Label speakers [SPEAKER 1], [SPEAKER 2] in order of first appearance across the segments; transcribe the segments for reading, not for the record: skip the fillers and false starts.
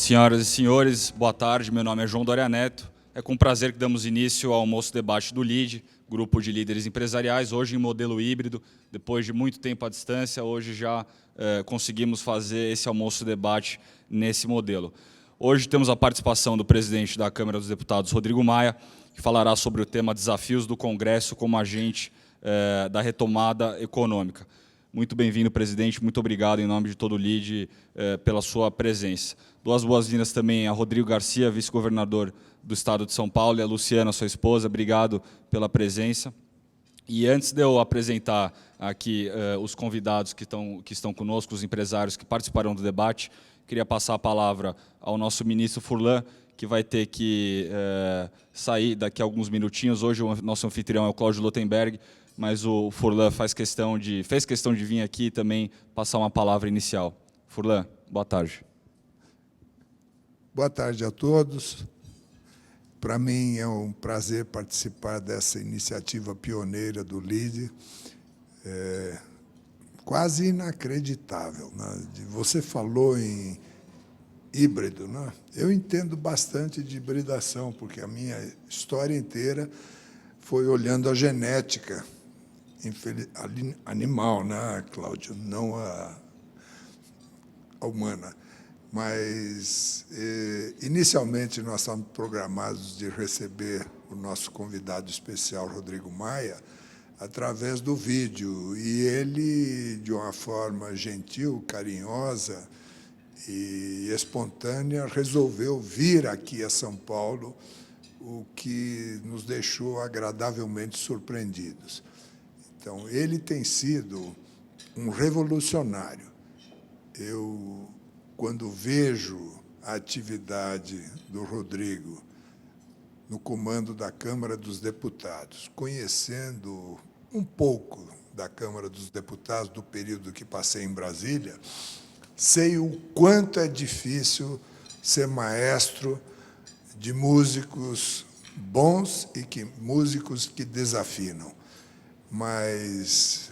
[SPEAKER 1] Senhoras e senhores, boa tarde. Meu nome é João Doria Neto. É com prazer que damos início ao almoço debate do LIDE, Grupo de Líderes Empresariais, hoje em modelo híbrido. Depois de muito tempo à distância, hoje já conseguimos fazer esse almoço debate nesse modelo. Hoje temos a participação do presidente da Câmara dos Deputados, Rodrigo Maia, que falará sobre o tema Desafios do Congresso como agente da retomada econômica. Muito bem-vindo, presidente. Muito obrigado, em nome de todo o LIDE, pela sua presença. Dou as boas-vindas também a Rodrigo Garcia, vice-governador do Estado de São Paulo, e a Luciana, sua esposa. Obrigado pela presença. E antes de eu apresentar aqui os convidados que estão conosco, os empresários que participarão do debate, queria passar a palavra ao nosso ministro Furlan, que vai ter que sair daqui a alguns minutinhos. Hoje o nosso anfitrião é o Cláudio Lotenberg, mas o Furlan fez questão de vir aqui e também passar uma palavra inicial. Furlan, boa tarde.
[SPEAKER 2] Boa tarde a todos. Para mim é um prazer participar dessa iniciativa pioneira do LIDE. Quase inacreditável, né? Você falou em híbrido, né? Eu entendo bastante de hibridação, porque a minha história inteira foi olhando a genética animal, né, Cláudio? Não a humana. Mas, inicialmente, nós estávamos programados de receber o nosso convidado especial, Rodrigo Maia, através do vídeo. E ele, de uma forma gentil, carinhosa e espontânea, resolveu vir aqui a São Paulo, o que nos deixou agradavelmente surpreendidos. Então, ele tem sido um revolucionário. Eu, quando vejo a atividade do Rodrigo no comando da Câmara dos Deputados, conhecendo um pouco da Câmara dos Deputados, do período que passei em Brasília, sei o quanto é difícil ser maestro de músicos bons e músicos que desafinam. Mas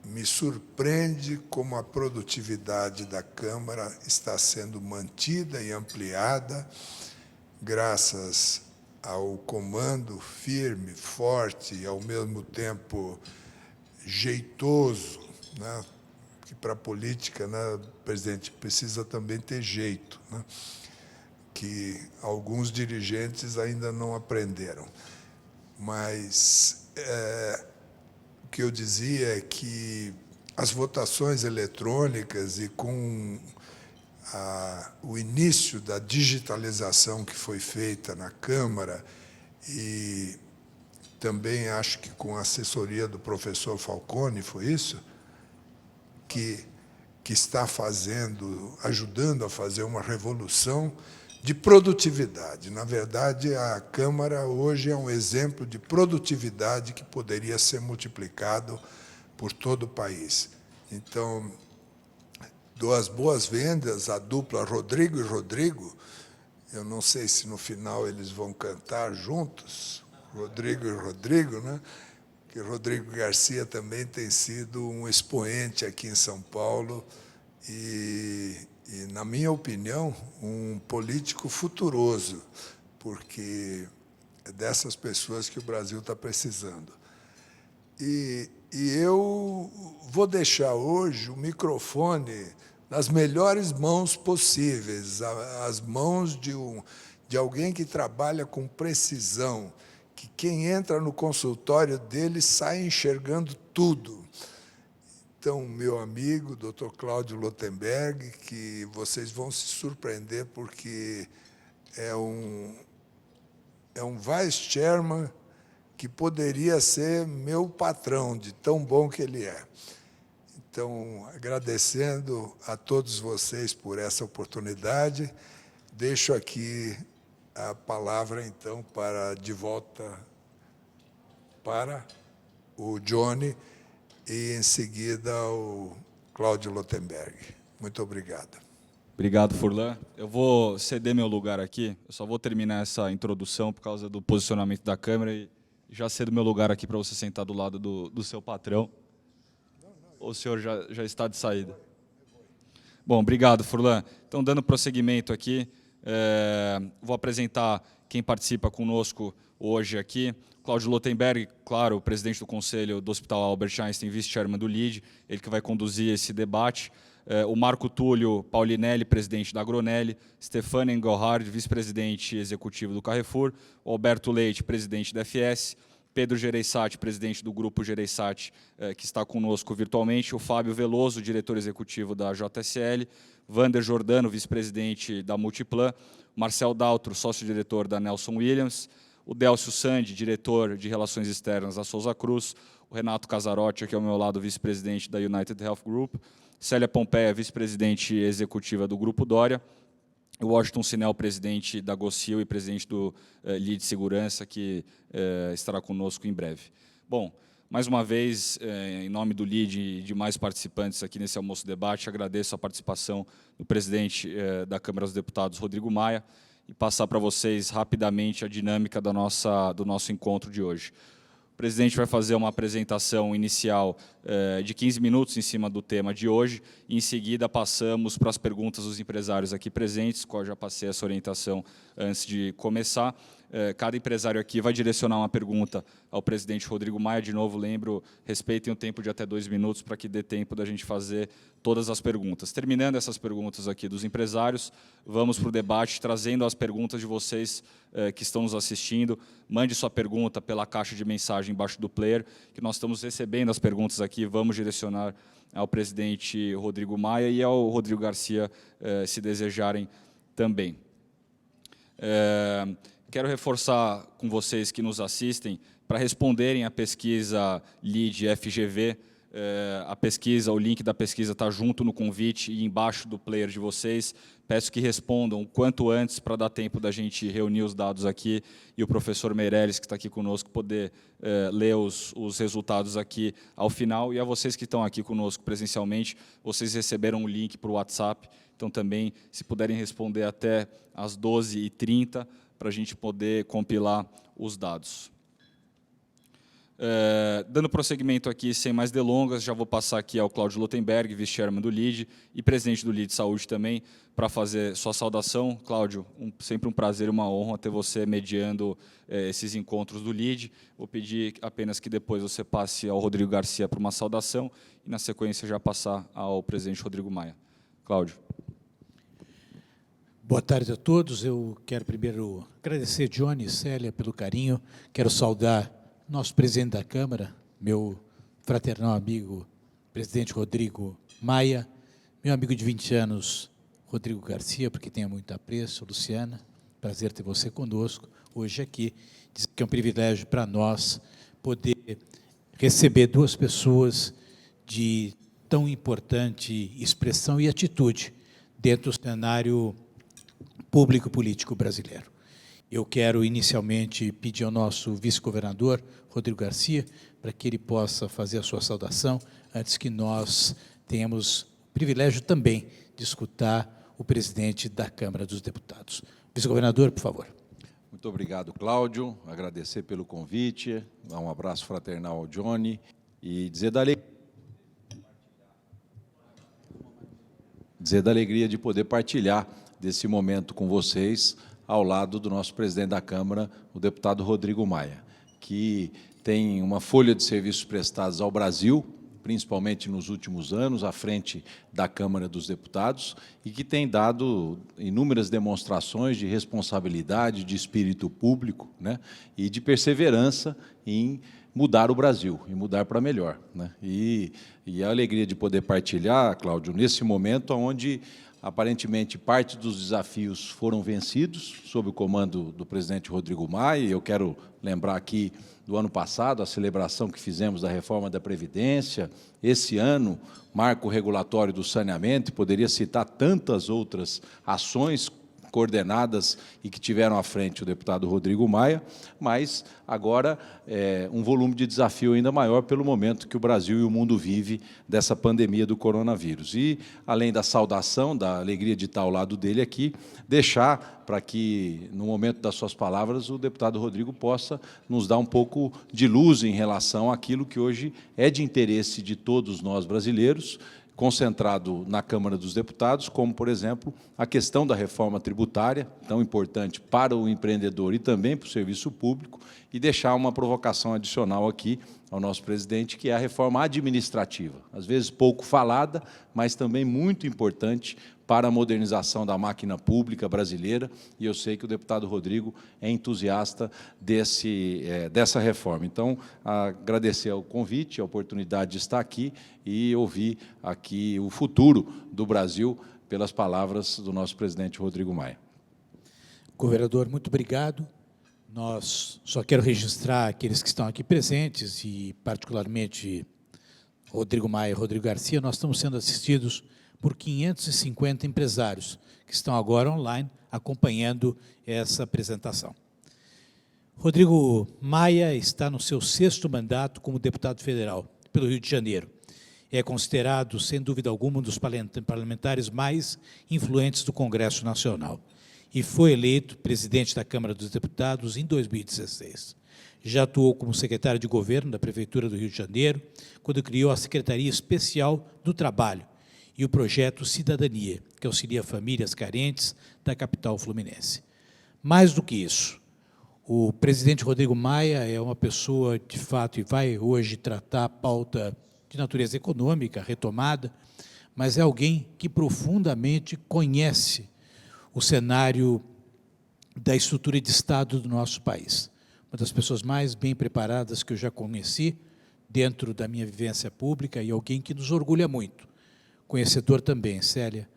[SPEAKER 2] me surpreende como a produtividade da Câmara está sendo mantida e ampliada graças ao comando firme, forte e, ao mesmo tempo, jeitoso, né? Que para a política, né, presidente, precisa também ter jeito, né? Que alguns dirigentes ainda não aprenderam. Mas o que eu dizia é que as votações eletrônicas e com o início da digitalização que foi feita na Câmara, e também acho que com a assessoria do professor Falcone, foi isso? Que está ajudando a fazer uma revolução de produtividade. Na verdade, a Câmara hoje é um exemplo de produtividade que poderia ser multiplicado por todo o país. Então, dou as boas-vindas à dupla Rodrigo e Rodrigo. Eu não sei se no final eles vão cantar juntos, Rodrigo e Rodrigo, né? Que Rodrigo Garcia também tem sido um expoente aqui em São Paulo e, na minha opinião, um político futuroso, porque é dessas pessoas que o Brasil está precisando. E eu vou deixar hoje o microfone nas melhores mãos possíveis, as mãos de alguém que trabalha com precisão, que quem entra no consultório dele sai enxergando tudo. Então, meu amigo, Dr. Cláudio Lotenberg, que vocês vão se surpreender, porque é um vice-chairman que poderia ser meu patrão, de tão bom que ele é. Então, agradecendo a todos vocês por essa oportunidade, deixo aqui a palavra, então, de volta para o Johnny e, em seguida, o Cláudio Lotenberg. Muito obrigado.
[SPEAKER 1] Obrigado, Furlan. Eu vou ceder meu lugar aqui. Eu só vou terminar essa introdução por causa do posicionamento da Câmara e já cedo meu lugar aqui para você sentar do lado do seu patrão. Ou o senhor já está de saída? Bom, obrigado, Furlan. Então, dando prosseguimento aqui, vou apresentar quem participa conosco hoje aqui. Cláudio Lotenberg, claro, o presidente do Conselho do Hospital Albert Einstein, vice-chairman do LIDE, ele que vai conduzir esse debate. O Marco Túlio Paulinelli, presidente da Agronelli, Stefano Engelhard, vice-presidente executivo do Carrefour, o Alberto Leite, presidente da FS, Pedro Gereissati, presidente do Grupo Gereissati, que está conosco virtualmente, o Fábio Veloso, diretor executivo da JSL, Wander Jordano, vice-presidente da Multiplan, Marcel Daltro, sócio-diretor da Nelson Williams, o Délcio Sandi, diretor de Relações Externas da Souza Cruz, o Renato Casarotti, aqui ao meu lado, vice-presidente da United Health Group, Célia Pompeia, vice-presidente executiva do Grupo Dória, o Washington Sinel, presidente da Gocil e presidente do LIDE Segurança, que estará conosco em breve. Bom, mais uma vez, em nome do LIDE e de mais participantes aqui nesse almoço-debate, agradeço a participação do presidente da Câmara dos Deputados, Rodrigo Maia, e passar para vocês rapidamente a dinâmica do nosso encontro de hoje. O presidente vai fazer uma apresentação inicial de 15 minutos em cima do tema de hoje, e em seguida passamos para as perguntas dos empresários aqui presentes, qual eu já passei essa orientação antes de começar. Cada empresário aqui vai direcionar uma pergunta ao presidente Rodrigo Maia. De novo, lembro, respeitem o tempo de até 2 minutos para que dê tempo da gente fazer todas as perguntas. Terminando essas perguntas aqui dos empresários, vamos para o debate, trazendo as perguntas de vocês que estão nos assistindo. Mande sua pergunta pela caixa de mensagem embaixo do player, que nós estamos recebendo as perguntas aqui, vamos direcionar ao presidente Rodrigo Maia e ao Rodrigo Garcia, se desejarem também. Quero reforçar com vocês que nos assistem, para responderem à pesquisa LIDE-FGV, a pesquisa, o link da pesquisa está junto no convite e embaixo do player de vocês. Peço que respondam o quanto antes, para dar tempo da gente reunir os dados aqui e o professor Meirelles, que está aqui conosco, poder ler os resultados aqui ao final. E a vocês que estão aqui conosco presencialmente, vocês receberam um link para o WhatsApp, então também, se puderem responder até às 12h30, para a gente poder compilar os dados. Dando prosseguimento aqui, sem mais delongas, já vou passar aqui ao Cláudio Lotenberg, vice-chairman do LIDE e presidente do LIDE Saúde também, para fazer sua saudação. Cláudio, sempre um prazer e uma honra ter você mediando esses encontros do LIDE. Vou pedir apenas que depois você passe ao Rodrigo Garcia para uma saudação e, na sequência, já passar ao presidente Rodrigo Maia. Cláudio.
[SPEAKER 3] Boa tarde a todos. Eu quero primeiro agradecer Johnny e Célia pelo carinho. Quero saudar nosso presidente da Câmara, meu fraternal amigo, presidente Rodrigo Maia, meu amigo de 20 anos, Rodrigo Garcia, porque tenho muito apreço, Luciana, prazer ter você conosco hoje aqui. Diz que é um privilégio para nós poder receber 2 pessoas de tão importante expressão e atitude dentro do cenário público político brasileiro. Eu quero inicialmente pedir ao nosso vice-governador, Rodrigo Garcia, para que ele possa fazer a sua saudação, antes que nós tenhamos o privilégio também de escutar o presidente da Câmara dos Deputados. Vice-governador, por favor.
[SPEAKER 4] Muito obrigado, Cláudio. Agradecer pelo convite, dar um abraço fraternal ao Johnny e dizer da alegria de poder partilhar desse momento com vocês, ao lado do nosso presidente da Câmara, o deputado Rodrigo Maia, que tem uma folha de serviços prestados ao Brasil, principalmente nos últimos anos, à frente da Câmara dos Deputados, e que tem dado inúmeras demonstrações de responsabilidade, de espírito público, né, e de perseverança em mudar o Brasil, e mudar para melhor, né? E a alegria de poder partilhar, Cláudio, nesse momento onde aparentemente, parte dos desafios foram vencidos sob o comando do presidente Rodrigo Maia. Eu quero lembrar aqui do ano passado, a celebração que fizemos da reforma da Previdência. Esse ano, marco regulatório do saneamento, e poderia citar tantas outras ações coordenadas e que tiveram à frente o deputado Rodrigo Maia, mas agora um volume de desafio ainda maior pelo momento que o Brasil e o mundo vive dessa pandemia do coronavírus. E, além da saudação, da alegria de estar ao lado dele aqui, deixar para que, no momento das suas palavras, o deputado Rodrigo possa nos dar um pouco de luz em relação àquilo que hoje é de interesse de todos nós brasileiros, concentrado na Câmara dos Deputados, como, por exemplo, a questão da reforma tributária, tão importante para o empreendedor e também para o serviço público, e deixar uma provocação adicional aqui ao nosso presidente, que é a reforma administrativa, às vezes pouco falada, mas também muito importante para a modernização da máquina pública brasileira, e eu sei que o deputado Rodrigo é entusiasta dessa reforma. Então, agradecer o convite, a oportunidade de estar aqui e ouvir aqui o futuro do Brasil pelas palavras do nosso presidente Rodrigo Maia.
[SPEAKER 3] Governador, muito obrigado. Só quero registrar aqueles que estão aqui presentes, e particularmente Rodrigo Maia e Rodrigo Garcia. Nós estamos sendo assistidos por 550 empresários que estão agora online acompanhando essa apresentação. Rodrigo Maia está no seu 6º mandato como deputado federal pelo Rio de Janeiro. É considerado, sem dúvida alguma, um dos parlamentares mais influentes do Congresso Nacional e foi eleito presidente da Câmara dos Deputados em 2016. Já atuou como secretário de governo da Prefeitura do Rio de Janeiro, quando criou a Secretaria Especial do Trabalho e o projeto Cidadania, que auxilia famílias carentes da capital fluminense. Mais do que isso, o presidente Rodrigo Maia é uma pessoa, de fato, e vai hoje tratar a pauta de natureza econômica, retomada, mas é alguém que profundamente conhece o cenário da estrutura de Estado do nosso país. Uma das pessoas mais bem preparadas que eu já conheci dentro da minha vivência pública e alguém que nos orgulha muito. Conhecedor também, Célia,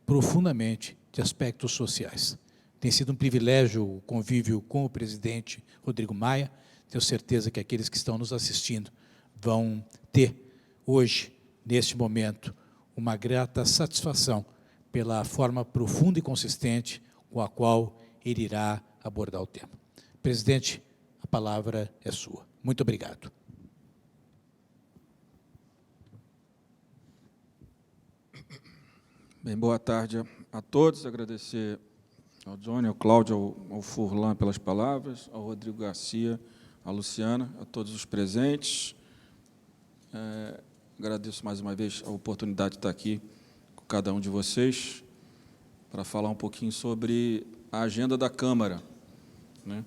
[SPEAKER 3] profundamente de aspectos sociais. Tem sido um privilégio o convívio com o presidente Rodrigo Maia. Tenho certeza que aqueles que estão nos assistindo vão ter hoje, neste momento, uma grata satisfação pela forma profunda e consistente com a qual ele irá abordar o tema. Presidente, a palavra é sua. Muito obrigado.
[SPEAKER 5] Bem, boa tarde a todos. Agradecer ao Johnny, ao Cláudio, ao Furlan pelas palavras, ao Rodrigo Garcia, à Luciana, a todos os presentes. Agradeço mais uma vez a oportunidade de estar aqui com cada um de vocês para falar um pouquinho sobre a agenda da Câmara, né?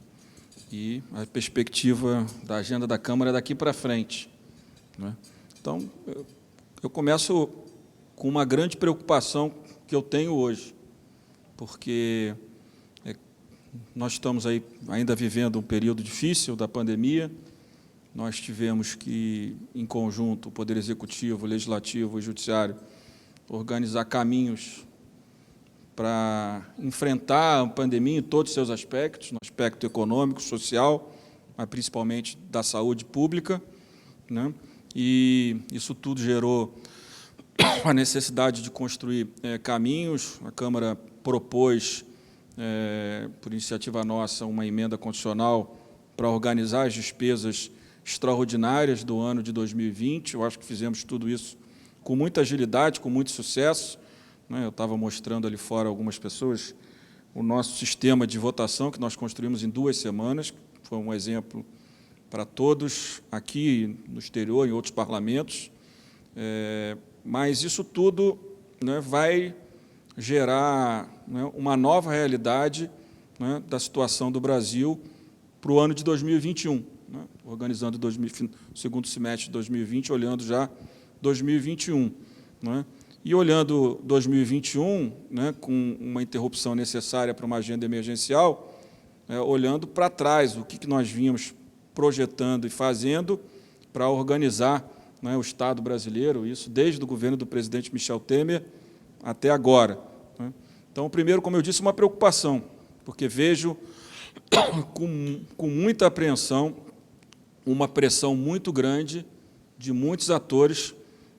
[SPEAKER 5] E a perspectiva da agenda da Câmara daqui para frente, né? Então, eu começo com uma grande preocupação que eu tenho hoje, porque nós estamos aí ainda vivendo um período difícil da pandemia. Nós tivemos que, em conjunto, o Poder Executivo, o Legislativo e o Judiciário, organizar caminhos para enfrentar a pandemia em todos os seus aspectos, no aspecto econômico, social, mas principalmente da saúde pública, né? E isso tudo gerou a necessidade de construir caminhos. A Câmara propôs, por iniciativa nossa, uma emenda constitucional para organizar as despesas extraordinárias do ano de 2020. Eu acho que fizemos tudo isso com muita agilidade, com muito sucesso, né? Eu estava mostrando ali fora algumas pessoas o nosso sistema de votação, que nós construímos em 2 semanas, foi um exemplo para todos, aqui no exterior, em outros parlamentos. Mas isso tudo, né, vai gerar, né, uma nova realidade, né, da situação do Brasil para o ano de 2021, né, organizando o segundo semestre de 2020, olhando já 2021. Né, e olhando 2021, né, com uma interrupção necessária para uma agenda emergencial, olhando para trás, o que nós vínhamos projetando e fazendo para organizar, né, o Estado brasileiro, isso desde o governo do presidente Michel Temer até agora, né. Então, primeiro, como eu disse, uma preocupação, porque vejo com muita apreensão uma pressão muito grande de muitos atores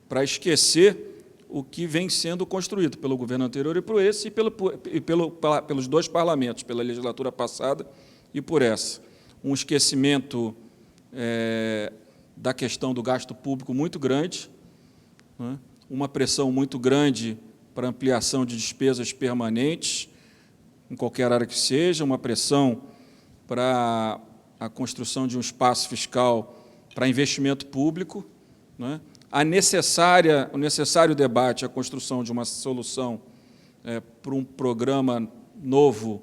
[SPEAKER 5] para esquecer o que vem sendo construído pelo governo anterior e por esse e pelos 2 parlamentos, pela legislatura passada e por essa. Um esquecimento da questão do gasto público muito grande, né? Uma pressão muito grande para ampliação de despesas permanentes, em qualquer área que seja, uma pressão para a construção de um espaço fiscal para investimento público, né? o necessário debate, a construção de uma solução para um programa novo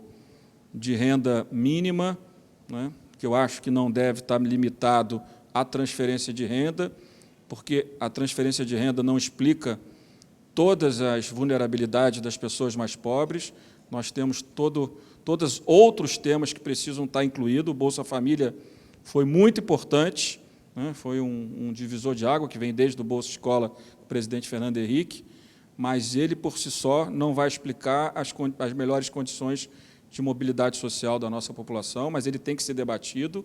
[SPEAKER 5] de renda mínima, né, que eu acho que não deve estar limitado à transferência de renda, porque a transferência de renda não explica todas as vulnerabilidades das pessoas mais pobres. Nós temos todos outros temas que precisam estar incluídos. O Bolsa Família foi muito importante, né, foi um divisor de água que vem desde o Bolsa Escola do presidente Fernando Henrique, mas ele, por si só, não vai explicar as melhores condições de mobilidade social da nossa população, mas ele tem que ser debatido,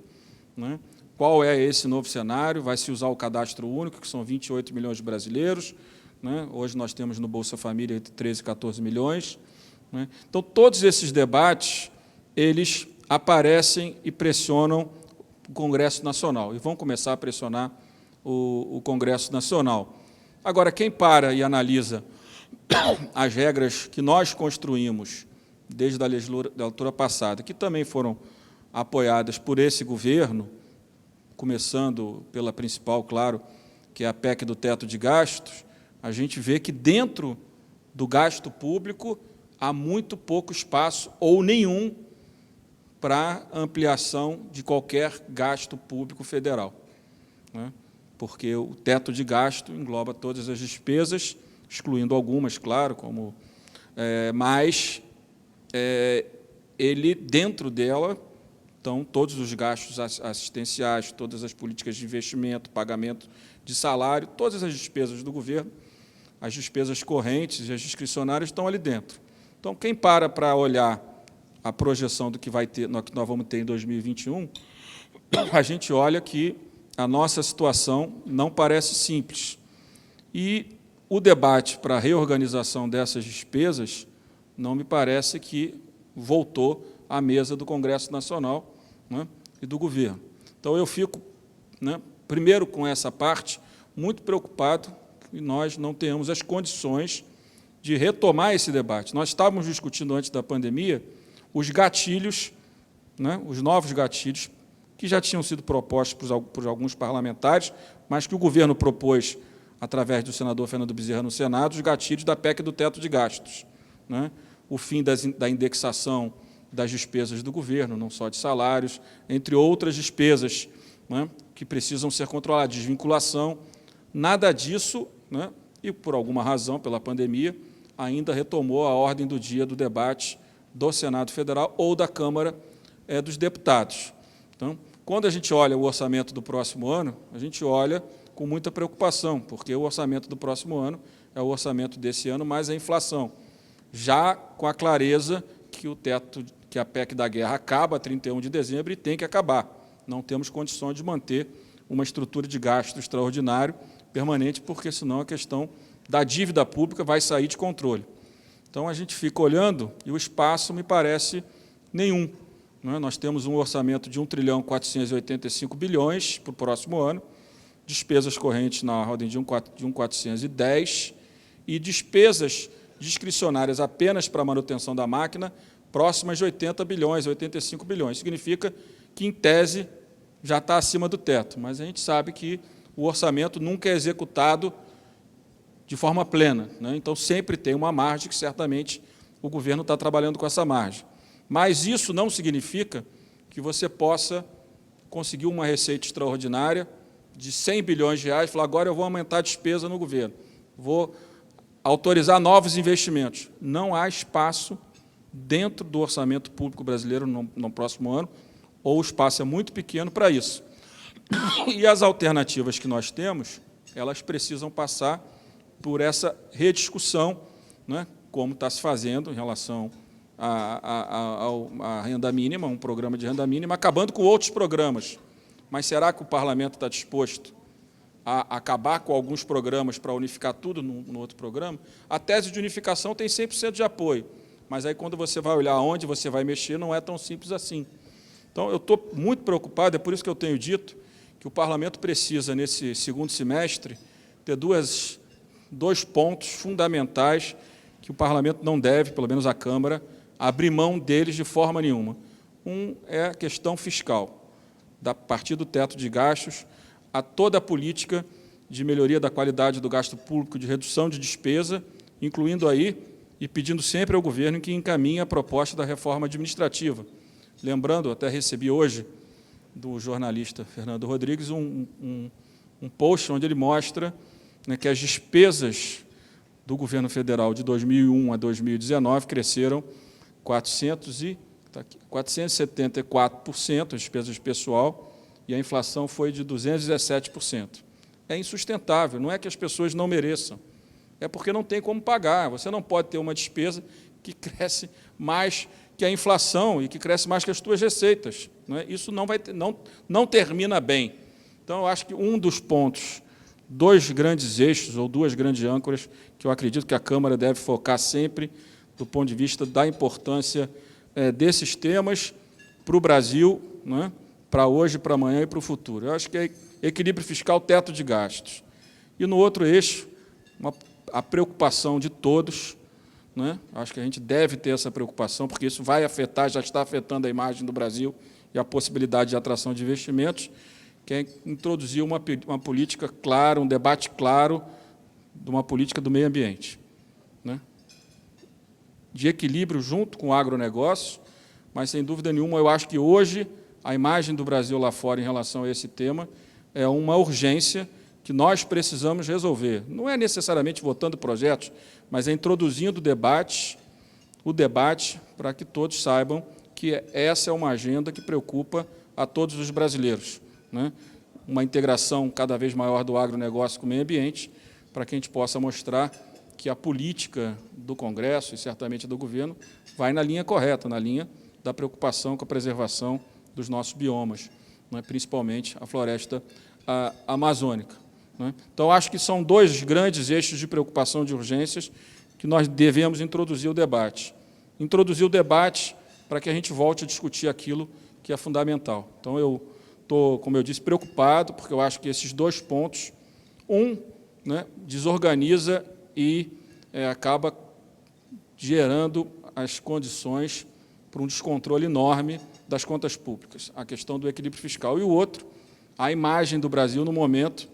[SPEAKER 5] né? Qual é esse novo cenário? Vai se usar o cadastro único, que são 28 milhões de brasileiros, né? Hoje nós temos no Bolsa Família entre 13 e 14 milhões. Né? Então, todos esses debates, eles aparecem e pressionam o Congresso Nacional, e vão começar a pressionar o Congresso Nacional. Agora, quem para e analisa as regras que nós construímos desde a legislatura passada, que também foram apoiadas por esse governo, começando pela principal, claro, que é a PEC do teto de gastos, a gente vê que dentro do gasto público há muito pouco espaço, ou nenhum, para ampliação de qualquer gasto público federal, né? Porque o teto de gasto engloba todas as despesas, excluindo algumas, claro, como, mas ele, dentro dela, estão todos os gastos assistenciais, todas as políticas de investimento, pagamento de salário, todas as despesas do governo, as despesas correntes e as discricionárias estão ali dentro. Então, quem para olhar a projeção do que nós vamos ter em 2021, a gente olha que a nossa situação não parece simples. E o debate para a reorganização dessas despesas não me parece que voltou à mesa do Congresso Nacional, né, e do governo. Então, eu fico, né, primeiro, com essa parte, muito preocupado que nós não tenhamos as condições de retomar esse debate. Nós estávamos discutindo antes da pandemia os gatilhos, né, os novos gatilhos, que já tinham sido propostos por alguns parlamentares, mas que o governo propôs, através do senador Fernando Bezerra no Senado, os gatilhos da PEC do teto de gastos, né, o fim da indexação das despesas do governo, não só de salários, entre outras despesas, né, que precisam ser controladas, desvinculação. Nada disso, né, e, por alguma razão, pela pandemia, ainda retomou a ordem do dia do debate do Senado Federal ou da Câmara dos Deputados. Então, quando a gente olha o orçamento do próximo ano, a gente olha com muita preocupação, porque o orçamento do próximo ano é o orçamento desse ano mais a inflação, já com a clareza que a PEC da guerra acaba a 31 de dezembro e tem que acabar. Não temos condições de manter uma estrutura de gasto extraordinário permanente, porque senão a questão da dívida pública vai sair de controle. Então, a gente fica olhando e o espaço me parece nenhum. Não é? Nós temos um orçamento de 1.485 bilhões para o próximo ano, despesas correntes na ordem de 1.410 e despesas discricionárias apenas para a manutenção da máquina, próximas de 80 bilhões, 85 bilhões. Significa que, em tese, já está acima do teto, mas a gente sabe que o orçamento nunca é executado de forma plena, né? Então, sempre tem uma margem que, certamente, o governo está trabalhando com essa margem. Mas isso não significa que você possa conseguir uma receita extraordinária de 100 bilhões de reais e falar, agora eu vou aumentar a despesa no governo, vou autorizar novos investimentos. Não há espaço dentro do orçamento público brasileiro no próximo ano, ou o espaço é muito pequeno para isso. E as alternativas que nós temos, elas precisam passar por essa rediscussão, né, como está se fazendo em relação à renda mínima, um programa de renda mínima, acabando com outros programas. Mas será que o parlamento está disposto a acabar com alguns programas para unificar tudo no outro programa? A tese de unificação tem 100% de apoio, mas aí, quando você vai olhar onde você vai mexer, não é tão simples assim. Então, eu estou muito preocupado, é por isso que eu tenho dito que o parlamento precisa, nesse segundo semestre, ter dois pontos fundamentais que o parlamento não deve, pelo menos a Câmara, abrir mão deles de forma nenhuma. Um é a questão fiscal, a partir do teto de gastos, a toda a política de melhoria da qualidade do gasto público, de redução de despesa, incluindo aí e pedindo sempre ao governo que encaminhe a proposta da reforma administrativa. Lembrando, até recebi hoje do jornalista Fernando Rodrigues um post onde ele mostra, né, que as despesas do governo federal de 2001 a 2019 cresceram 474%, a despesa de pessoal, e a inflação foi de 217%. É insustentável, não é que as pessoas não mereçam, é porque não tem como pagar. Você não pode ter uma despesa que cresce mais que a inflação e que cresce mais que as suas receitas. Não é? Isso não termina bem. Então, eu acho que um dos pontos, dois grandes eixos ou duas grandes âncoras que eu acredito que a Câmara deve focar sempre do ponto de vista da importância desses temas para o Brasil, não é? Para hoje, para amanhã e para o futuro. Eu acho que é equilíbrio fiscal, teto de gastos. E, no outro eixo, a preocupação de todos, né? Acho que a gente deve ter essa preocupação, porque isso vai afetar, já está afetando a imagem do Brasil e a possibilidade de atração de investimentos, que é introduzir uma política clara, um debate claro de uma política do meio ambiente, né? De equilíbrio junto com o agronegócio, mas, sem dúvida nenhuma, eu acho que hoje a imagem do Brasil lá fora em relação a esse tema é uma urgência que nós precisamos resolver. Não é necessariamente votando projetos, mas é introduzindo o debate para que todos saibam que essa é uma agenda que preocupa a todos os brasileiros, né? Uma integração cada vez maior do agronegócio com o meio ambiente, para que a gente possa mostrar que a política do Congresso e certamente do governo vai na linha correta, na linha da preocupação com a preservação dos nossos biomas, né? Principalmente a floresta amazônica, né? Então, acho que são dois grandes eixos de preocupação de urgências que nós devemos introduzir o debate. Introduzir o debate para que a gente volte a discutir aquilo que é fundamental. Então, eu estou, como eu disse, preocupado, porque eu acho que esses dois pontos, né, desorganiza e acaba gerando as condições para um descontrole enorme das contas públicas, a questão do equilíbrio fiscal. E o outro, a imagem do Brasil no momento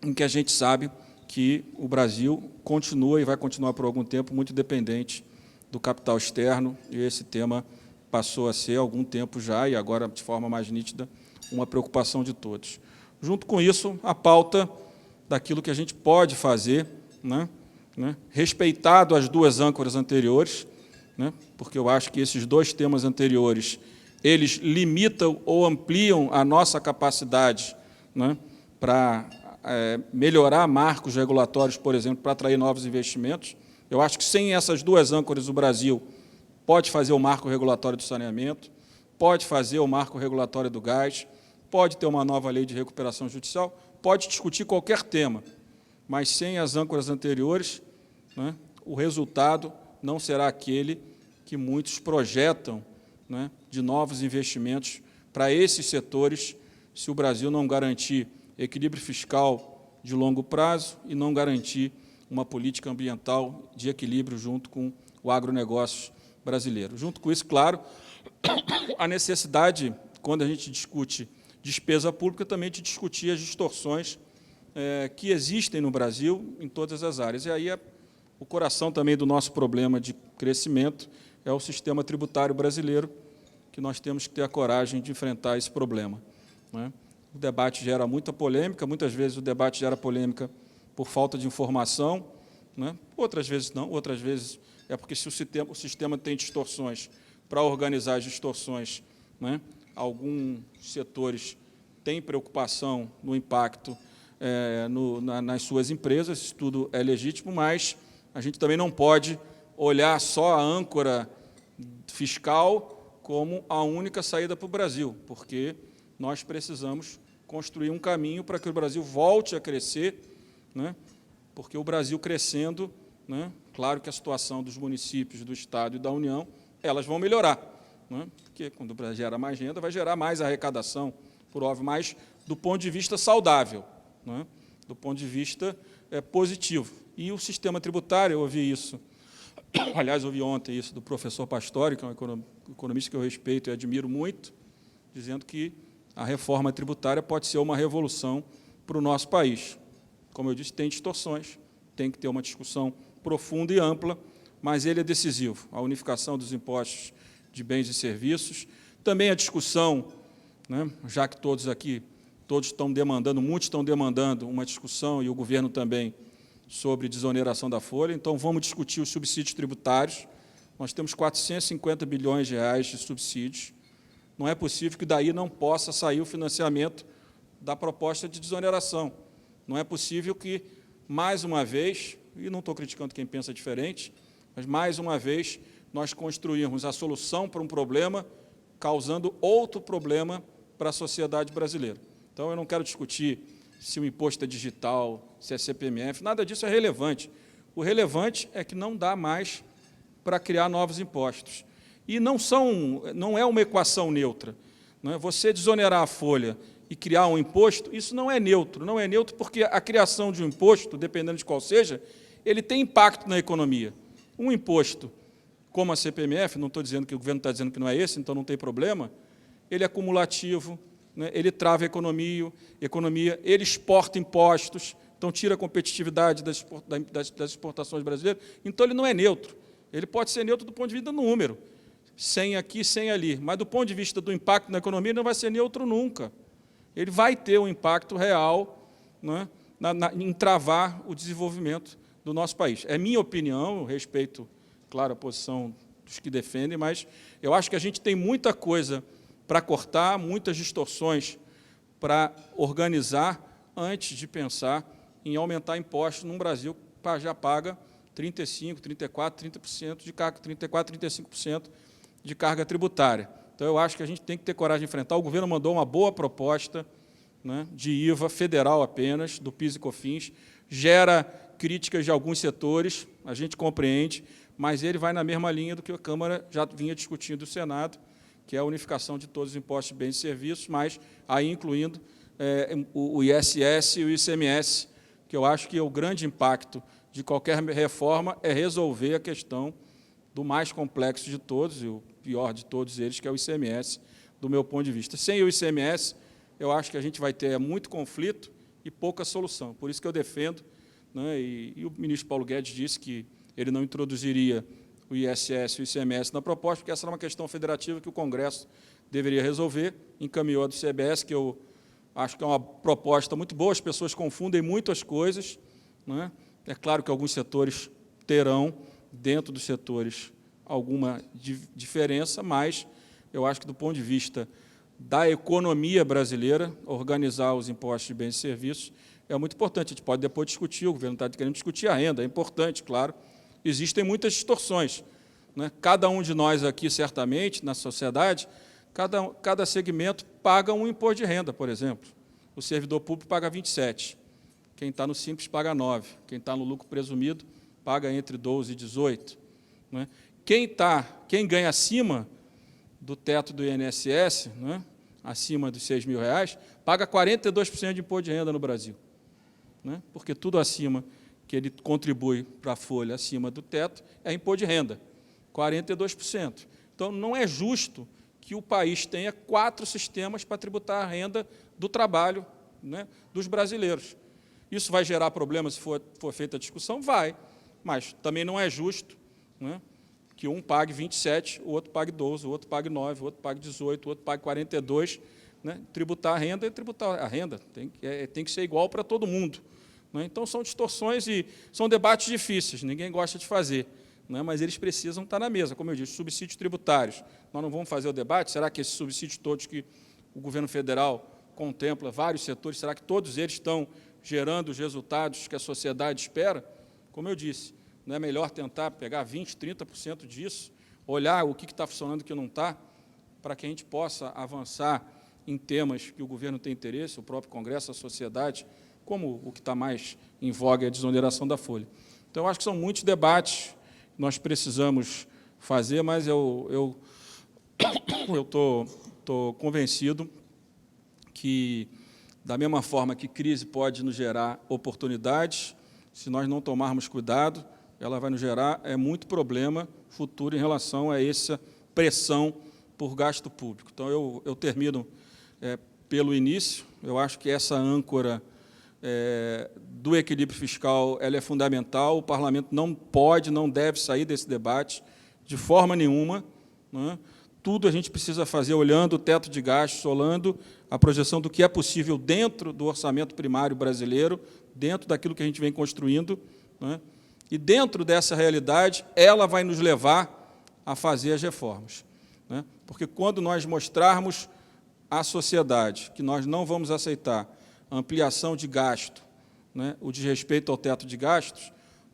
[SPEAKER 5] em que a gente sabe que o Brasil continua e vai continuar por algum tempo muito dependente do capital externo, e esse tema passou a ser, há algum tempo já, e agora de forma mais nítida, uma preocupação de todos. Junto com isso, a pauta daquilo que a gente pode fazer, né, respeitado as duas âncoras anteriores, né, porque eu acho que esses dois temas anteriores, eles limitam ou ampliam a nossa capacidade, né, para melhorar marcos regulatórios, por exemplo, para atrair novos investimentos. Eu acho que sem essas duas âncoras o Brasil pode fazer o marco regulatório do saneamento, pode fazer o marco regulatório do gás, pode ter uma nova lei de recuperação judicial, pode discutir qualquer tema, mas sem as âncoras anteriores, né, o resultado não será aquele que muitos projetam, né, de novos investimentos para esses setores, se o Brasil não garantir equilíbrio fiscal de longo prazo e não garantir uma política ambiental de equilíbrio junto com o agronegócio brasileiro. Junto com isso, claro, a necessidade, quando a gente discute despesa pública, também de discutir as distorções que existem no Brasil em todas as áreas. E aí o coração também do nosso problema de crescimento é o sistema tributário brasileiro, que nós temos que ter a coragem de enfrentar esse problema, né? O debate gera muita polêmica, muitas vezes o debate gera polêmica por falta de informação, né? Outras vezes não, outras vezes é porque se o sistema tem distorções, para organizar as distorções, né, alguns setores têm preocupação no impacto nas suas empresas, isso tudo é legítimo, mas a gente também não pode olhar só a âncora fiscal como a única saída para o Brasil, porque nós precisamos construir um caminho para que o Brasil volte a crescer, né? Porque o Brasil crescendo, né, claro que a situação dos municípios, do Estado e da União, elas vão melhorar, né? Porque quando o Brasil gera mais renda, vai gerar mais arrecadação, por óbvio, mais do ponto de vista saudável, né? Do ponto de vista positivo. E o sistema tributário, eu ouvi isso, aliás, ouvi ontem isso do professor Pastore, que é um economista que eu respeito e admiro muito, dizendo que a reforma tributária pode ser uma revolução para o nosso país. Como eu disse, tem distorções, tem que ter uma discussão profunda e ampla, mas ele é decisivo. A unificação dos impostos de bens e serviços, também a discussão, né, já que todos aqui, todos estão demandando, muitos estão demandando uma discussão, e o governo também, sobre desoneração da folha. Então, vamos discutir os subsídios tributários. Nós temos 450 bilhões de reais de subsídios. Não é possível que daí não possa sair o financiamento da proposta de desoneração. Não é possível que, mais uma vez, e não estou criticando quem pensa diferente, mas, mais uma vez, nós construirmos a solução para um problema, causando outro problema para a sociedade brasileira. Então, eu não quero discutir se o imposto é digital, se é CPMF, nada disso é relevante. O relevante é que não dá mais para criar novos impostos. E não é uma equação neutra. Não é? Você desonerar a folha e criar um imposto, isso não é neutro. Não é neutro porque a criação de um imposto, dependendo de qual seja, ele tem impacto na economia. Um imposto como a CPMF, não estou dizendo que o governo está dizendo que não é esse, então não tem problema, ele é cumulativo, né? Ele trava a economia, ele exporta impostos, então tira a competitividade das exportações brasileiras. Então, ele não é neutro. Ele pode ser neutro do ponto de vista do número, 100 aqui, 100 ali, mas do ponto de vista do impacto na economia, ele não vai ser neutro nunca. Ele vai ter um impacto real, né, em travar o desenvolvimento do nosso país. É minha opinião, eu respeito, claro, a posição dos que defendem, mas eu acho que a gente tem muita coisa para cortar, muitas distorções para organizar, antes de pensar em aumentar impostos num Brasil que já paga 35%, 34%, 30% de carga, 34%, 35% de carga tributária. Então, eu acho que a gente tem que ter coragem de enfrentar. O governo mandou uma boa proposta, né, de IVA federal apenas, do PIS e COFINS, gera críticas de alguns setores, a gente compreende, mas ele vai na mesma linha do que a Câmara já vinha discutindo do Senado, que é a unificação de todos os impostos de bens e serviços, mas aí incluindo o ISS e o ICMS, que eu acho que o grande impacto de qualquer reforma é resolver a questão do mais complexo de todos, e o pior de todos eles, que é o ICMS, do meu ponto de vista. Sem o ICMS, eu acho que a gente vai ter muito conflito e pouca solução. Por isso que eu defendo, né, e o ministro Paulo Guedes disse que ele não introduziria o ISS e o ICMS na proposta, porque essa era uma questão federativa que o Congresso deveria resolver, encaminhou a do CBS, que eu acho que é uma proposta muito boa, as pessoas confundem muito as coisas, né? É claro que alguns setores terão, dentro dos setores, alguma diferença, mas eu acho que, do ponto de vista da economia brasileira, organizar os impostos de bens e serviços é muito importante. A gente pode depois discutir, o governo está querendo discutir a renda, é importante, claro. Existem muitas distorções, né? Cada um de nós aqui, certamente, na sociedade, cada segmento paga um imposto de renda, por exemplo. O servidor público paga 27%, quem está no Simples paga 9%, quem está no lucro presumido paga entre 12% e 18%. Né? Quem ganha acima do teto do INSS, né, acima dos R$6.000, paga 42% de imposto de renda no Brasil. Né? Porque tudo acima que ele contribui para a folha acima do teto é imposto de renda, 42%. Então, não é justo que o país tenha 4 sistemas para tributar a renda do trabalho, né, dos brasileiros. Isso vai gerar problemas se for feita a discussão? Vai, mas também não é justo, né, que um pague 27%, o outro pague 12%, o outro pague 9%, o outro pague 18%, o outro pague 42%. Né? Tributar a renda é tributar a renda, tem que ser igual para todo mundo. Né? Então, são distorções e são debates difíceis, ninguém gosta de fazer, né? Mas eles precisam estar na mesa. Como eu disse, subsídios tributários. Nós não vamos fazer o debate, será que esses subsídios todos que o governo federal contempla, vários setores, será que todos eles estão gerando os resultados que a sociedade espera? Como eu disse, não é melhor tentar pegar 20%, 30% disso, olhar o que está funcionando e o que não está, para que a gente possa avançar em temas que o governo tem interesse, o próprio Congresso, a sociedade, como o que está mais em voga é a desoneração da folha. Então, eu acho que são muitos debates que nós precisamos fazer, mas eu estou convencido que, da mesma forma que crise pode nos gerar oportunidades, se nós não tomarmos cuidado, ela vai nos gerar muito problema futuro em relação a essa pressão por gasto público. Então, eu termino pelo início. Eu acho que essa âncora do equilíbrio fiscal ela é fundamental. O parlamento não pode, não deve sair desse debate de forma nenhuma, né? Tudo a gente precisa fazer olhando o teto de gastos, olhando a projeção do que é possível dentro do orçamento primário brasileiro, dentro daquilo que a gente vem construindo, né? E, dentro dessa realidade, ela vai nos levar a fazer as reformas, né? Porque, quando nós mostrarmos à sociedade que nós não vamos aceitar a ampliação de gasto, né, o desrespeito ao teto de gastos,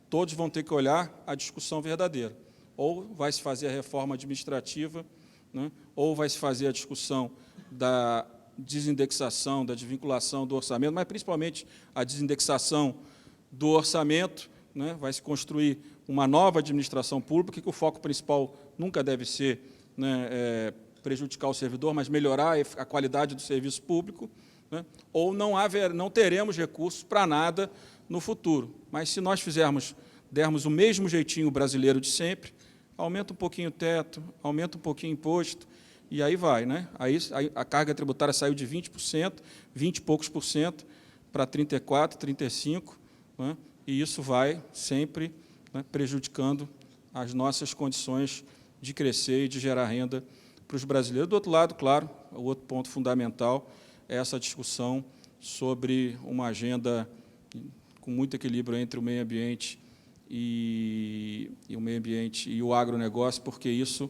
[SPEAKER 5] todos vão ter que olhar a discussão verdadeira. Ou vai se fazer a reforma administrativa, né, ou vai se fazer a discussão da desindexação, da desvinculação do orçamento, mas, principalmente, a desindexação do orçamento, né, vai se construir uma nova administração pública, que o foco principal nunca deve ser, né, prejudicar o servidor, mas melhorar a qualidade do serviço público, né, ou não teremos recursos para nada no futuro. Mas, se nós dermos o mesmo jeitinho brasileiro de sempre, aumenta um pouquinho o teto, aumenta um pouquinho o imposto, e aí vai, né? Aí a carga tributária saiu de 20%, 20 e poucos por cento, para 34%, 35%, né? E isso vai sempre, né, prejudicando as nossas condições de crescer e de gerar renda para os brasileiros. Do outro lado, claro, o outro ponto fundamental é essa discussão sobre uma agenda com muito equilíbrio entre o meio ambiente e o agronegócio, porque isso,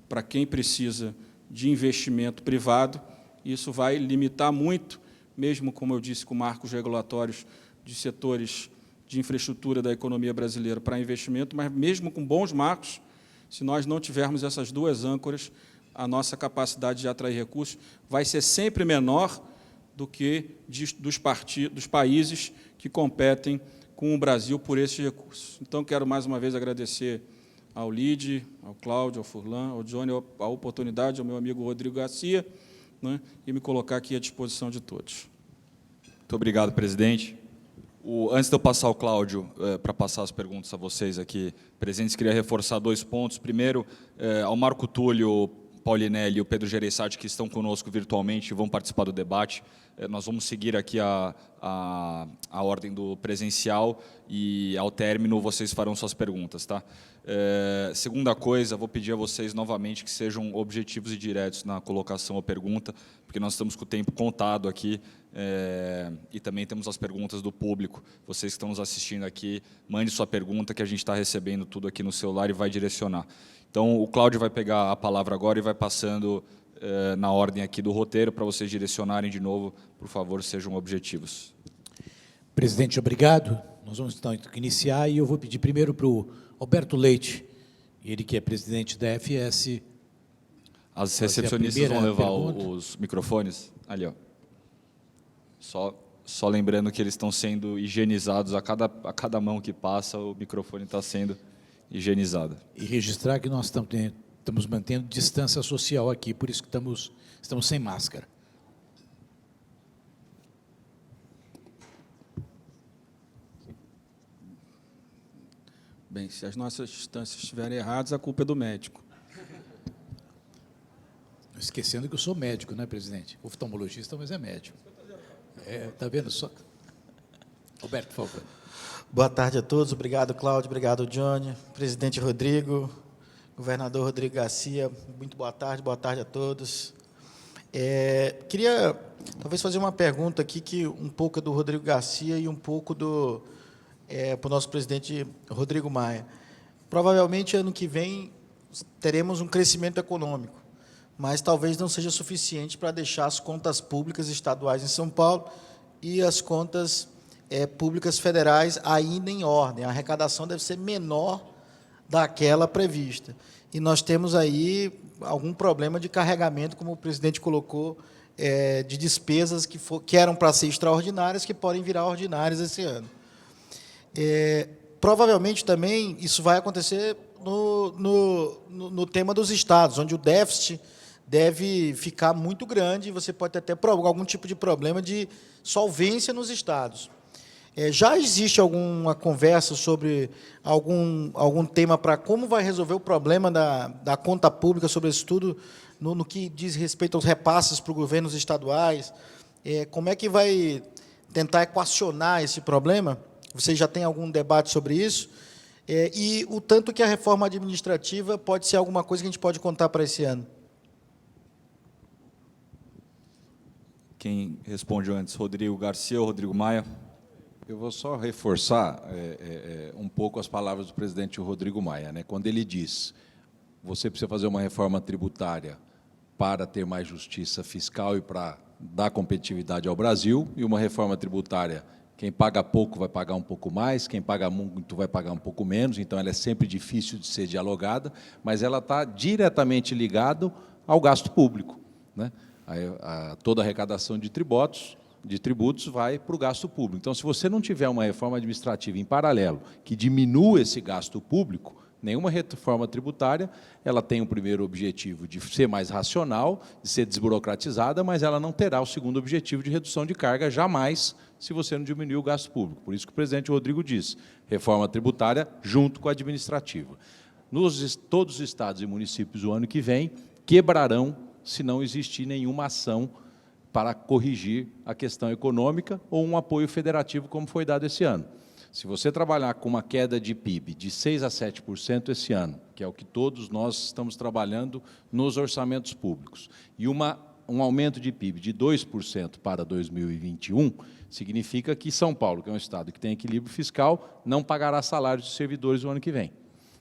[SPEAKER 5] para quem precisa de investimento privado, isso vai limitar muito, mesmo, como eu disse, com marcos regulatórios de setores de infraestrutura da economia brasileira para investimento, mas, mesmo com bons marcos, se nós não tivermos essas duas âncoras, a nossa capacidade de atrair recursos vai ser sempre menor do que dos países que competem com o Brasil por esses recursos. Então, quero mais uma vez agradecer ao Lide, ao Cláudio, ao Furlan, ao Johnny, a oportunidade, ao meu amigo Rodrigo Garcia, né, e me colocar aqui à disposição de todos.
[SPEAKER 1] Muito obrigado, presidente. Antes de eu passar ao Cláudio, para passar as perguntas a vocês aqui presentes, queria reforçar 2 pontos. Primeiro, ao Marco Túlio, Paulinelli e o Pedro Gereissati, que estão conosco virtualmente e vão participar do debate. Nós vamos seguir aqui a ordem do presencial e, ao término, vocês farão suas perguntas. Tá? Segunda coisa, vou pedir a vocês novamente que sejam objetivos e diretos na colocação ou pergunta, porque nós estamos com o tempo contado aqui e também temos as perguntas do público. Vocês que estão nos assistindo aqui, mande sua pergunta, que a gente está recebendo tudo aqui no celular e vai direcionar. Então, o Cláudio vai pegar a palavra agora e vai passando na ordem aqui do roteiro, para vocês direcionarem de novo. Por favor, sejam objetivos.
[SPEAKER 3] Presidente, obrigado. Nós vamos, então, iniciar, e eu vou pedir primeiro para o Alberto Leite, ele que é presidente da FS.
[SPEAKER 1] As recepcionistas vão levar os microfones. Ali, ó. Só lembrando que eles estão sendo higienizados, a cada mão que passa, o microfone está sendo higienizado.
[SPEAKER 3] E registrar que nós estamos mantendo distância social aqui, por isso que estamos sem máscara.
[SPEAKER 5] Bem, se as nossas distâncias estiverem erradas, a culpa é do médico.
[SPEAKER 3] Esquecendo que eu sou médico, né, presidente? Oftalmologista, mas é médico. Está vendo só? Alberto, por favor.
[SPEAKER 6] Boa tarde a todos. Obrigado, Cláudio. Obrigado, Johnny. Presidente Rodrigo, governador Rodrigo Garcia, muito boa tarde a todos. Queria, talvez, fazer uma pergunta aqui, que um pouco é do Rodrigo Garcia e um pouco para o nosso presidente Rodrigo Maia. Provavelmente, ano que vem, teremos um crescimento econômico, mas talvez não seja suficiente para deixar as contas públicas estaduais em São Paulo e as contas públicas federais ainda em ordem. A arrecadação deve ser menor daquela prevista. E nós temos aí algum problema de carregamento, como o presidente colocou, de despesas que eram para ser extraordinárias, que podem virar ordinárias esse ano. Provavelmente também isso vai acontecer no tema dos estados, onde o déficit deve ficar muito grande e você pode ter até algum tipo de problema de solvência nos estados. Já existe alguma conversa sobre algum tema para como vai resolver o problema da conta pública, sobretudo no que diz respeito aos repasses para os governos estaduais? Como é que vai tentar equacionar esse problema? Vocês já têm algum debate sobre isso? E o tanto que a reforma administrativa pode ser alguma coisa que a gente pode contar para esse ano?
[SPEAKER 1] Quem responde antes, Rodrigo Garcia ou Rodrigo Maia?
[SPEAKER 4] Eu vou só reforçar um pouco as palavras do presidente Rodrigo Maia, né? Quando ele diz: você precisa fazer uma reforma tributária para ter mais justiça fiscal e para dar competitividade ao Brasil, e uma reforma tributária, quem paga pouco vai pagar um pouco mais, quem paga muito vai pagar um pouco menos, então ela é sempre difícil de ser dialogada, mas ela está diretamente ligada ao gasto público, né? Toda a arrecadação de tributos vai para o gasto público. Então, se você não tiver uma reforma administrativa em paralelo que diminua esse gasto público, nenhuma reforma tributária, ela tem o primeiro objetivo de ser mais racional, de ser desburocratizada, mas ela não terá o segundo objetivo de redução de carga jamais, se você não diminuir o gasto público. Por isso que o presidente Rodrigo diz: reforma tributária junto com a administrativa. Todos os estados e municípios, o ano que vem, quebrarão se não existir nenhuma ação para corrigir a questão econômica ou um apoio federativo, como foi dado esse ano. Se você trabalhar com uma queda de PIB de 6% a 7% esse ano, que é o que todos nós estamos trabalhando nos orçamentos públicos, e um aumento de PIB de 2% para 2021, significa que São Paulo, que é um estado que tem equilíbrio fiscal, não pagará salários de servidores no ano que vem.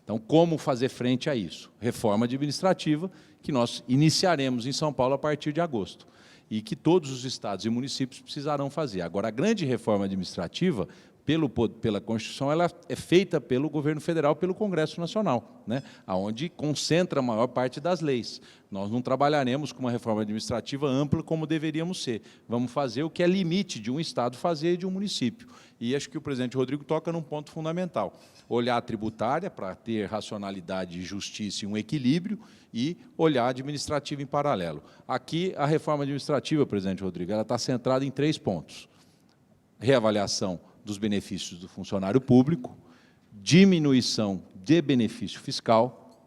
[SPEAKER 4] Então, como fazer frente a isso? Reforma administrativa, que nós iniciaremos em São Paulo a partir de agosto, e que todos os estados e municípios precisarão fazer. Agora, a grande reforma administrativa, pela Constituição, ela é feita pelo governo federal, pelo Congresso Nacional, né, onde concentra a maior parte das leis. Nós não trabalharemos com uma reforma administrativa ampla como deveríamos ser. Vamos fazer o que é limite de um estado fazer e de um município. E acho que o presidente Rodrigo toca num ponto fundamental: olhar a tributária para ter racionalidade, justiça e um equilíbrio, e olhar a administrativa em paralelo. Aqui, a reforma administrativa, presidente Rodrigo, ela está centrada em 3 pontos: reavaliação dos benefícios do funcionário público, diminuição de benefício fiscal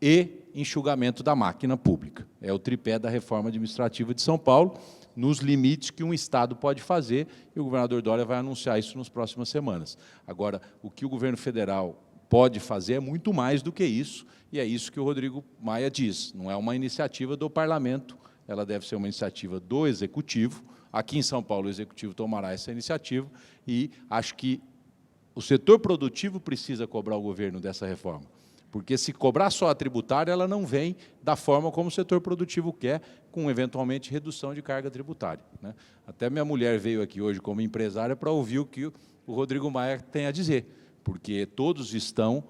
[SPEAKER 4] e enxugamento da máquina pública. É o tripé da reforma administrativa de São Paulo, nos limites que um estado pode fazer, e o governador Dória vai anunciar isso nas próximas semanas. Agora, o que o governo federal pode fazer é muito mais do que isso, e é isso que o Rodrigo Maia diz: não é uma iniciativa do parlamento, ela deve ser uma iniciativa do executivo. Aqui em São Paulo, o executivo tomará essa iniciativa, e acho que o setor produtivo precisa cobrar o governo dessa reforma, porque se cobrar só a tributária, ela não vem da forma como o setor produtivo quer, com eventualmente redução de carga tributária, né? Até minha mulher veio aqui hoje como empresária para ouvir o que o Rodrigo Maia tem a dizer, porque todos estão,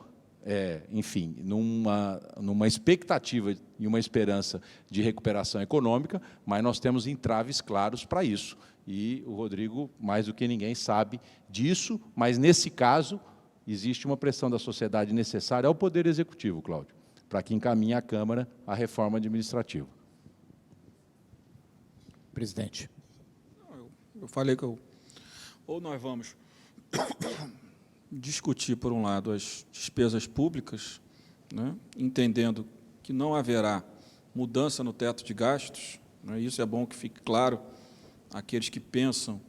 [SPEAKER 4] enfim, numa expectativa e uma esperança de recuperação econômica, mas nós temos entraves claros para isso. E o Rodrigo, mais do que ninguém, sabe disso, mas, nesse caso, existe uma pressão da sociedade necessária ao Poder Executivo, Cláudio, para que encaminhe à Câmara a reforma administrativa.
[SPEAKER 3] Presidente.
[SPEAKER 5] Eu falei que ou nós vamos discutir, por um lado, as despesas públicas, né, entendendo que não haverá mudança no teto de gastos, né, isso é bom que fique claro àqueles que pensam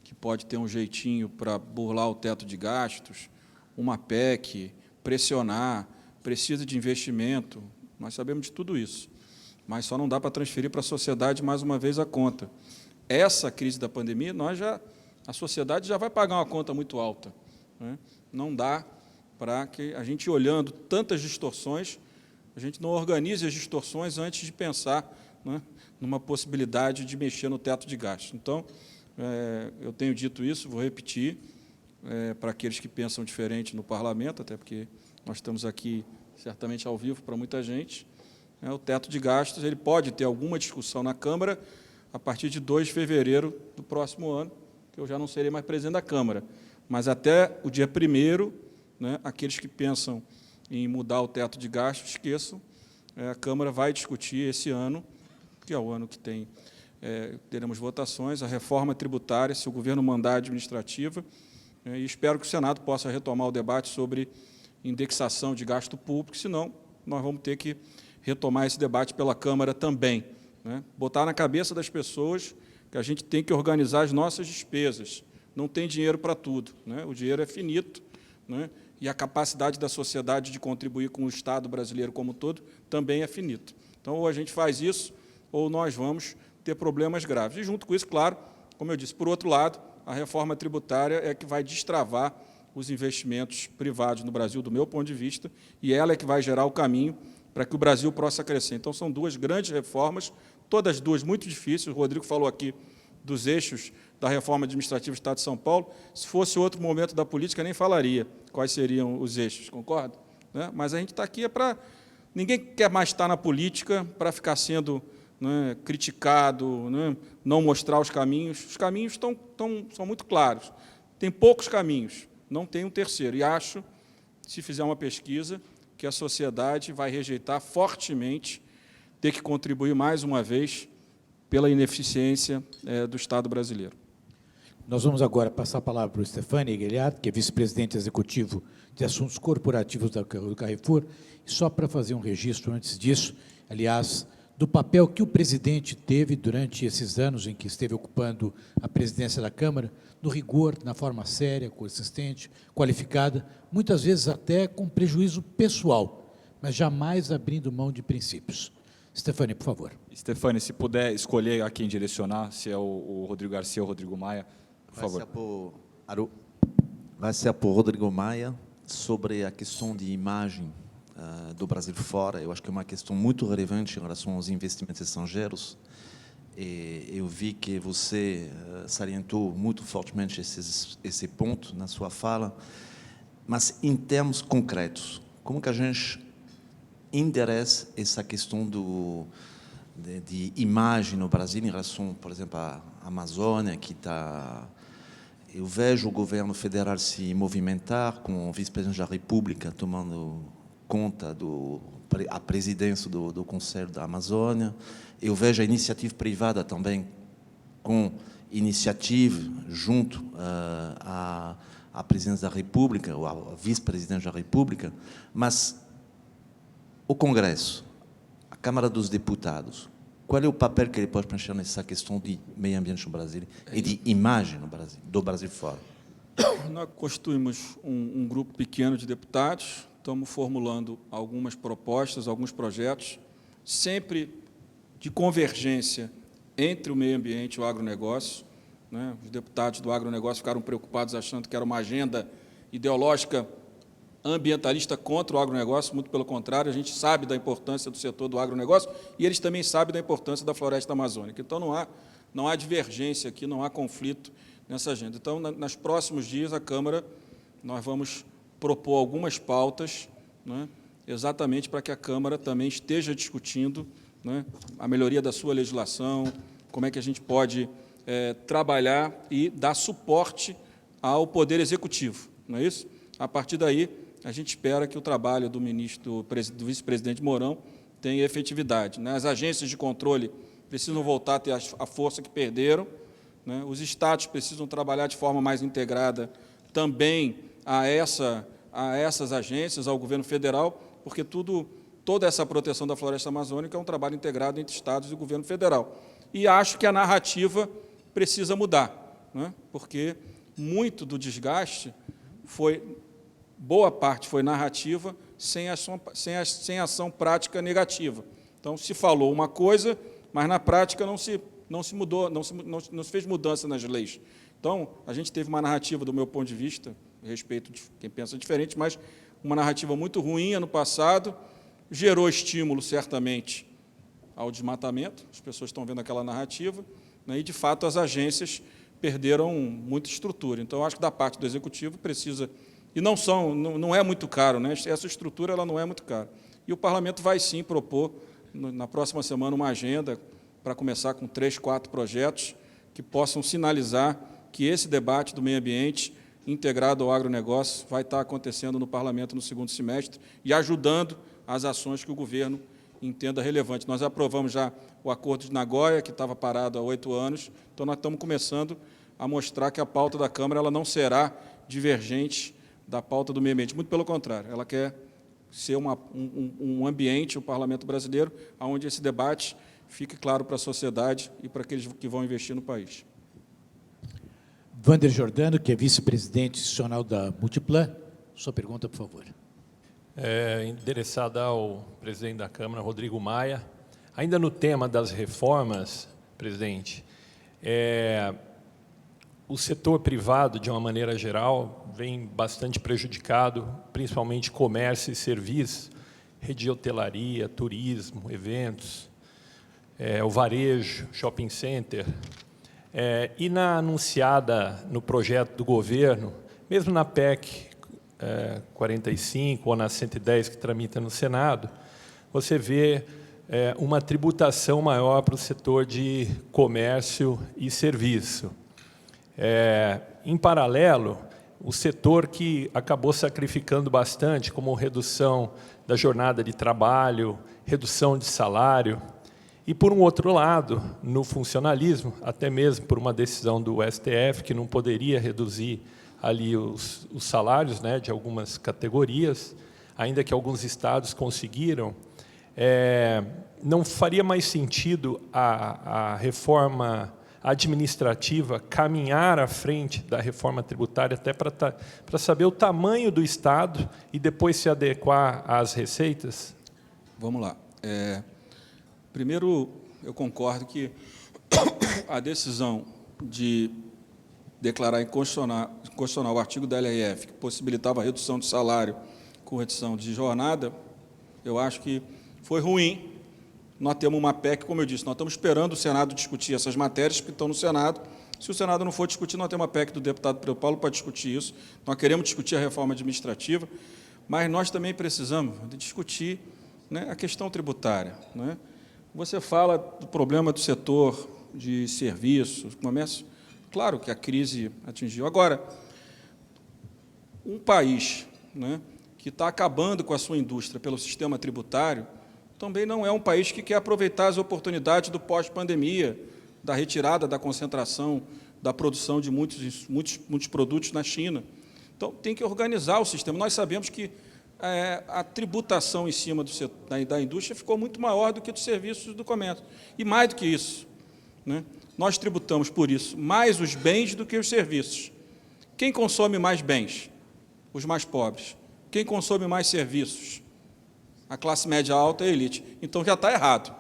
[SPEAKER 5] que pode ter um jeitinho para burlar o teto de gastos, uma PEC, pressionar, precisa de investimento, nós sabemos de tudo isso, mas só não dá para transferir para a sociedade mais uma vez a conta. Essa crise da pandemia, a sociedade já vai pagar uma conta muito alta, né? Não dá para que a gente, olhando tantas distorções, a gente não organize as distorções antes de pensar, né, numa possibilidade de mexer no teto de gastos. Então, eu tenho dito isso, vou repetir, para aqueles que pensam diferente no parlamento, até porque nós estamos aqui certamente ao vivo para muita gente, o teto de gastos ele pode ter alguma discussão na Câmara a partir de 2 de fevereiro do próximo ano, que eu já não serei mais presidente da Câmara. Mas até o dia 1º, né, aqueles que pensam em mudar o teto de gastos, esqueçam, a Câmara vai discutir esse ano, que é o ano que teremos votações, a reforma tributária, se o governo mandar administrativa, e espero que o Senado possa retomar o debate sobre indexação de gasto público, senão nós vamos ter que retomar esse debate pela Câmara também. né? Botar na cabeça das pessoas que a gente tem que organizar as nossas despesas. Não tem dinheiro para tudo, né? O dinheiro é finito, né? E a capacidade da sociedade de contribuir com o Estado brasileiro como um todo também é finito. Então, ou a gente faz isso, ou nós vamos ter problemas graves. E, junto com isso, claro, como eu disse, por outro lado, a reforma tributária é que vai destravar os investimentos privados no Brasil, do meu ponto de vista, e ela é que vai gerar o caminho para que o Brasil possa crescer. Então, são duas grandes reformas, todas duas muito difíceis. O Rodrigo falou aqui dos eixos da reforma administrativa do Estado de São Paulo. Se fosse outro momento da política, nem falaria quais seriam os eixos, concorda? Né? Mas a gente está aqui para... Ninguém quer mais estar na política para ficar sendo, né, criticado, né, não mostrar os caminhos. Os caminhos são muito claros. Tem poucos caminhos, não tem um terceiro. E acho, se fizer uma pesquisa, que a sociedade vai rejeitar fortemente ter que contribuir mais uma vez pela ineficiência do Estado brasileiro.
[SPEAKER 3] Nós vamos agora passar a palavra para o Stefani Guilherme, que é vice-presidente executivo de assuntos corporativos do Carrefour. E só para fazer um registro antes disso, aliás, do papel que o presidente teve durante esses anos em que esteve ocupando a presidência da Câmara, no rigor, na forma séria, consistente, qualificada, muitas vezes até com prejuízo pessoal, mas jamais abrindo mão de princípios. Stefani, por favor.
[SPEAKER 1] Stefani, se puder escolher a quem direcionar, se é o Rodrigo Garcia ou o Rodrigo Maia, por favor.
[SPEAKER 7] Vai ser por Rodrigo Maia sobre a questão de imagem do Brasil fora. Eu acho que é uma questão muito relevante em relação aos investimentos estrangeiros. E eu vi que você salientou muito fortemente esse ponto na sua fala. Mas, em termos concretos, como que a gente endereça essa questão de imagem no Brasil em relação, por exemplo, à Amazônia, que está... Eu vejo o governo federal se movimentar, com o vice-presidente da República tomando conta a presidência do Conselho da Amazônia. Eu vejo a iniciativa privada também com iniciativa junto à presidência da República, ou à vice-presidente da República, mas o Congresso, a Câmara dos Deputados, qual é o papel que ele pode preencher nessa questão de meio ambiente no Brasil e de imagem no Brasil, do Brasil fora?
[SPEAKER 5] Nós constituímos um grupo pequeno de deputados, estamos formulando algumas propostas, alguns projetos, sempre de convergência entre o meio ambiente e o agronegócio, né? Os deputados do agronegócio ficaram preocupados achando que era uma agenda ideológica ambientalista contra o agronegócio, muito pelo contrário, a gente sabe da importância do setor do agronegócio e eles também sabem da importância da floresta amazônica. Então, não há divergência aqui, não há conflito nessa agenda. Então, nos próximos dias, a Câmara, nós vamos propor algumas pautas, né, exatamente para que a Câmara também esteja discutindo, né, a melhoria da sua legislação, como é que a gente pode trabalhar e dar suporte ao Poder Executivo, não é isso? A partir daí, a gente espera que o trabalho do do vice-presidente Mourão tenha efetividade, né? As agências de controle precisam voltar a ter a força que perderam, né? Os estados precisam trabalhar de forma mais integrada também a essas agências, ao governo federal, porque toda essa proteção da floresta amazônica é um trabalho integrado entre estados e governo federal. E acho que a narrativa precisa mudar, né? Porque muito do desgaste boa parte foi narrativa, sem ação prática negativa. Então, se falou uma coisa, mas na prática não se mudou, não se fez mudança nas leis. Então, a gente teve uma narrativa, do meu ponto de vista, a respeito de quem pensa diferente, mas uma narrativa muito ruim no passado, gerou estímulo, certamente, ao desmatamento, as pessoas estão vendo aquela narrativa, né, e, de fato, as agências perderam muita estrutura. Então, acho que, da parte do Executivo, precisa... E não é muito caro, né? Essa estrutura ela não é muito cara. E o Parlamento vai, sim, propor, na próxima semana, uma agenda para começar com 3, 4 projetos que possam sinalizar que esse debate do meio ambiente integrado ao agronegócio vai estar acontecendo no Parlamento no segundo semestre e ajudando as ações que o governo entenda relevante. Nós aprovamos já o Acordo de Nagoya, que estava parado há 8 anos, então nós estamos começando a mostrar que a pauta da Câmara ela não será divergente da pauta do meio ambiente, muito pelo contrário, ela quer ser um ambiente, o Parlamento brasileiro, onde esse debate fique claro para a sociedade e para aqueles que vão investir no país.
[SPEAKER 3] Wander Jordano, que é vice-presidente institucional da Multiplan. Sua pergunta, por favor.
[SPEAKER 8] Endereçada ao presidente da Câmara, Rodrigo Maia. Ainda no tema das reformas, presidente, o setor privado, de uma maneira geral, vem bastante prejudicado, principalmente comércio e serviços, rede de hotelaria, turismo, eventos, o varejo, shopping center. E na anunciada no projeto do governo, mesmo na PEC 45 ou na 110 que tramita no Senado, você vê uma tributação maior para o setor de comércio e serviço. Em paralelo, o setor que acabou sacrificando bastante, como redução da jornada de trabalho, redução de salário, e, por um outro lado, no funcionalismo, até mesmo por uma decisão do STF, que não poderia reduzir ali os salários, né, de algumas categorias, ainda que alguns estados conseguiram, não faria mais sentido a reforma administrativa caminhar à frente da reforma tributária, até para saber o tamanho do Estado e depois se adequar às receitas?
[SPEAKER 5] Vamos lá. Primeiro, eu concordo que a decisão de declarar inconstitucional o artigo da LRF, que possibilitava a redução de salário com redução de jornada, eu acho que foi ruim. Nós temos uma PEC, como eu disse, nós estamos esperando o Senado discutir essas matérias que estão no Senado. Se o Senado não for discutir, nós temos uma PEC do deputado Pedro Paulo para discutir isso. Nós queremos discutir a reforma administrativa, mas nós também precisamos de discutir, né, a questão tributária. Né? Você fala do problema do setor de serviços, comércio. Claro que a crise atingiu. Agora, um país, né, que está acabando com a sua indústria pelo sistema tributário, também não é um país que quer aproveitar as oportunidades do pós-pandemia, da retirada da concentração da produção de muitos produtos na China. Então, tem que organizar o sistema. Nós sabemos que a tributação em cima da indústria ficou muito maior do que dos serviços do comércio. E mais do que isso, né, nós tributamos, por isso, mais os bens do que os serviços. Quem consome mais bens? Os mais pobres. Quem consome mais serviços? A classe média alta e a elite. Então, já está errado.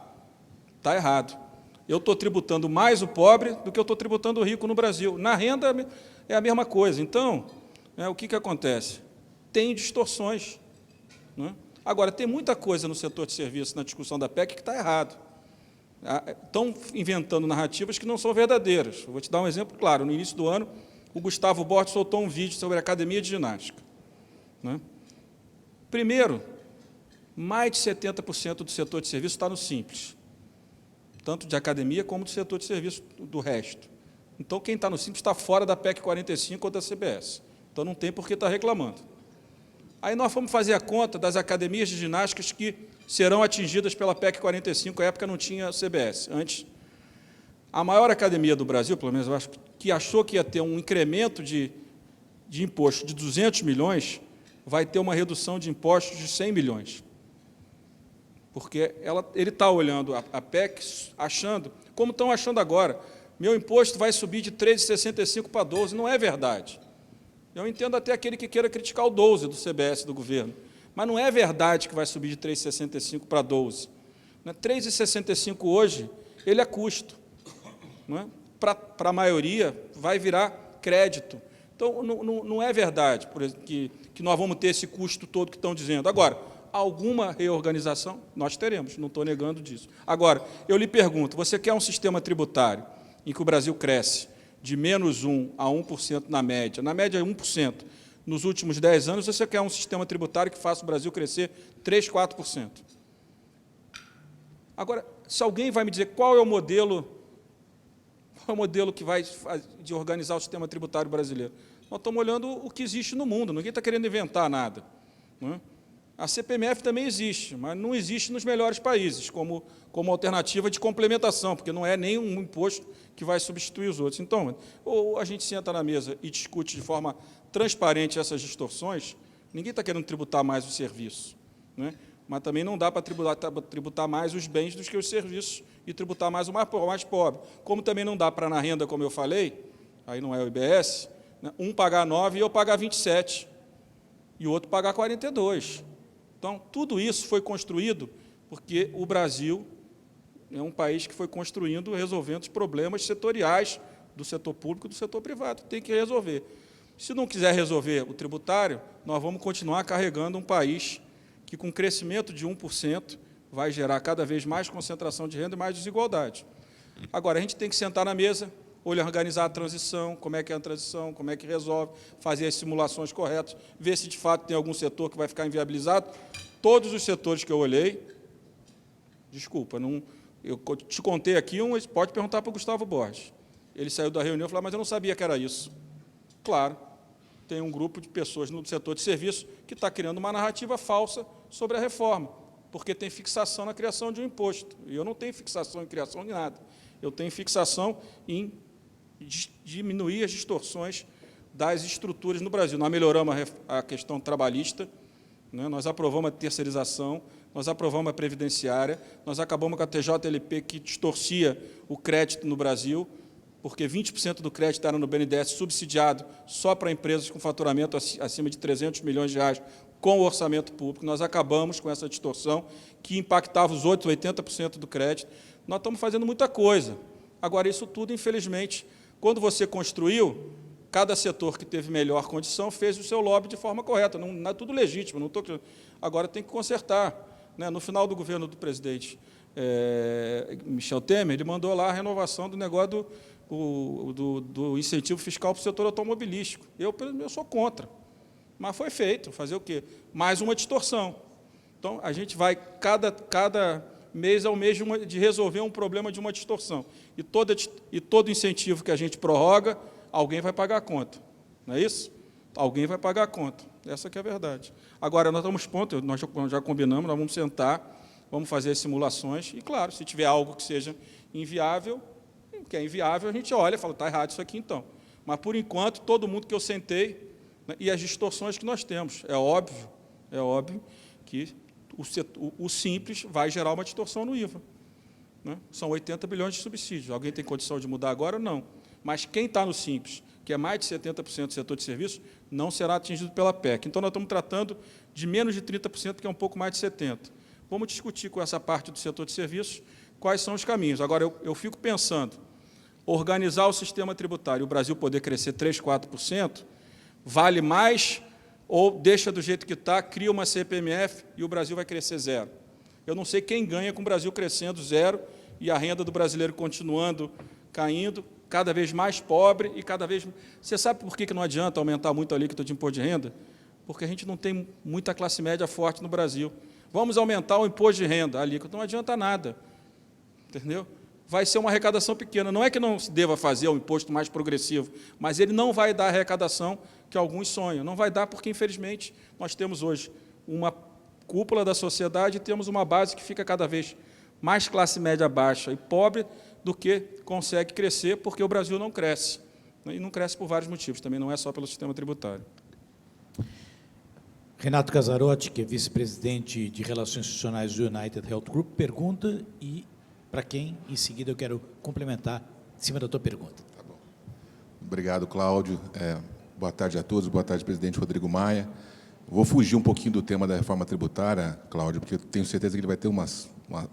[SPEAKER 5] Está errado. Eu estou tributando mais o pobre do que eu estou tributando o rico no Brasil. Na renda é a mesma coisa. Então, o que acontece? Tem distorções. Né? Agora, tem muita coisa no setor de serviços, na discussão da PEC, que está errado. Estão inventando narrativas que não são verdadeiras. Eu vou te dar um exemplo claro. No início do ano, o Gustavo Borges soltou um vídeo sobre a academia de ginástica. Né? Primeiro, mais de 70% do setor de serviço está no Simples, tanto de academia como do setor de serviço do resto. Então, quem está no Simples está fora da PEC 45 ou da CBS. Então, não tem por que estar reclamando. Aí nós fomos fazer a conta das academias de ginásticas que serão atingidas pela PEC 45, à época não tinha CBS. Antes, a maior academia do Brasil, pelo menos eu acho, que achou que ia ter um incremento de imposto de 200 milhões, vai ter uma redução de impostos de 100 milhões. Porque ele está olhando a PEC, achando, como estão achando agora, meu imposto vai subir de 13,65 para 12. Não é verdade. Eu entendo até aquele que queira criticar o 12 do CBS do governo, mas não é verdade que vai subir de 3,65 para 12. 3,65 hoje, ele é custo. Para a maioria, vai virar crédito. Então, não é verdade, por exemplo, que nós vamos ter esse custo todo que estão dizendo. Agora, alguma reorganização nós teremos, não estou negando disso. Agora, eu lhe pergunto, você quer um sistema tributário em que o Brasil cresce de menos 1% a 1% na média 1% nos últimos 10 anos, você quer um sistema tributário que faça o Brasil crescer 3%, 4%. Agora, se alguém vai me dizer qual é o modelo que vai de organizar o sistema tributário brasileiro, nós estamos olhando o que existe no mundo, ninguém está querendo inventar nada. Não é? A CPMF também existe, mas não existe nos melhores países, como alternativa de complementação, porque não é nenhum imposto que vai substituir os outros. Então, ou a gente senta na mesa e discute de forma transparente essas distorções, ninguém está querendo tributar mais o serviço. Né? mas também não dá para tributar mais os bens do que os serviços e tributar mais o mais pobre. Como também não dá para, na renda, como eu falei, aí não é o IBS, né, um pagar 9 e eu pagar 27, e o outro pagar 42. Então, tudo isso foi construído porque o Brasil é um país que foi construindo, resolvendo os problemas setoriais do setor público e do setor privado. Tem que resolver. Se não quiser resolver o tributário, nós vamos continuar carregando um país que, com crescimento de 1%, vai gerar cada vez mais concentração de renda e mais desigualdade. Agora, a gente tem que sentar na mesa, organizar a transição, como é que é a transição, como é que resolve, fazer as simulações corretas, ver se, de fato, tem algum setor que vai ficar inviabilizado. Todos os setores que eu olhei, desculpa, não, eu te contei aqui, pode perguntar para o Gustavo Borges. Ele saiu da reunião e falou, mas eu não sabia que era isso. Claro, tem um grupo de pessoas no setor de serviço que está criando uma narrativa falsa sobre a reforma, porque tem fixação na criação de um imposto. E eu não tenho fixação em criação de nada. Eu tenho fixação em diminuir as distorções das estruturas no Brasil. Nós melhoramos a questão trabalhista, né? Nós aprovamos a terceirização, nós aprovamos a previdenciária, nós acabamos com a TJLP, que distorcia o crédito no Brasil, porque 20% do crédito era no BNDES subsidiado só para empresas com faturamento acima de 300 milhões de reais com o orçamento público. Nós acabamos com essa distorção que impactava os 80% do crédito. Nós estamos fazendo muita coisa. Agora, isso tudo, infelizmente, quando você construiu, cada setor que teve melhor condição fez o seu lobby de forma correta. Não é tudo legítimo. Não estou... Agora tem que consertar, né? No final do governo do presidente Michel Temer, ele mandou lá a renovação do negócio do incentivo fiscal para o setor automobilístico. Eu sou contra, mas foi feito. Fazer o quê? Mais uma distorção. Então, a gente vai, cada mês ao mês, de resolver um problema de uma distorção. E todo incentivo que a gente prorroga, alguém vai pagar a conta. Não é isso? Alguém vai pagar a conta. Essa que é a verdade. Agora, nós estamos prontos, nós já combinamos, nós vamos sentar, vamos fazer as simulações, e, claro, se tiver algo que seja inviável, que é inviável, a gente olha e fala, está errado isso aqui, então. Mas, por enquanto, todo mundo que eu sentei, né, e as distorções que nós temos, é óbvio que o simples vai gerar uma distorção no IVA. Né? São 80 bilhões de subsídios. Alguém tem condição de mudar agora? Não. Mas quem está no simples, que é mais de 70% do setor de serviços, não será atingido pela PEC. Então, nós estamos tratando de menos de 30%, que é um pouco mais de 70%. Vamos discutir com essa parte do setor de serviços quais são os caminhos. Agora, eu fico pensando, organizar o sistema tributário e o Brasil poder crescer 3%, 4%, vale mais ou deixa do jeito que está, cria uma CPMF e o Brasil vai crescer 0%. Eu não sei quem ganha com o Brasil crescendo 0% e a renda do brasileiro continuando caindo, cada vez mais pobre e cada vez... Você sabe por que não adianta aumentar muito a alíquota de imposto de renda? Porque a gente não tem muita classe média forte no Brasil. Vamos aumentar o imposto de renda, a alíquota não adianta nada. Entendeu? Vai ser uma arrecadação pequena. Não é que não se deva fazer um imposto mais progressivo, mas ele não vai dar a arrecadação que alguns sonham. Não vai dar porque, infelizmente, nós temos hoje uma cúpula da sociedade e temos uma base que fica cada vez mais classe média baixa e pobre do que consegue crescer, porque o Brasil não cresce. E não cresce por vários motivos, também não é só pelo sistema tributário.
[SPEAKER 3] Renato Casarotti, que é vice-presidente de Relações Institucionais do United Health Group, pergunta e, para quem, em seguida, eu quero complementar em cima da tua pergunta.
[SPEAKER 9] Tá bom. Obrigado, Cláudio. Boa tarde a todos, boa tarde, presidente Rodrigo Maia. Vou fugir um pouquinho do tema da reforma tributária, Cláudio, porque eu tenho certeza que ele vai ter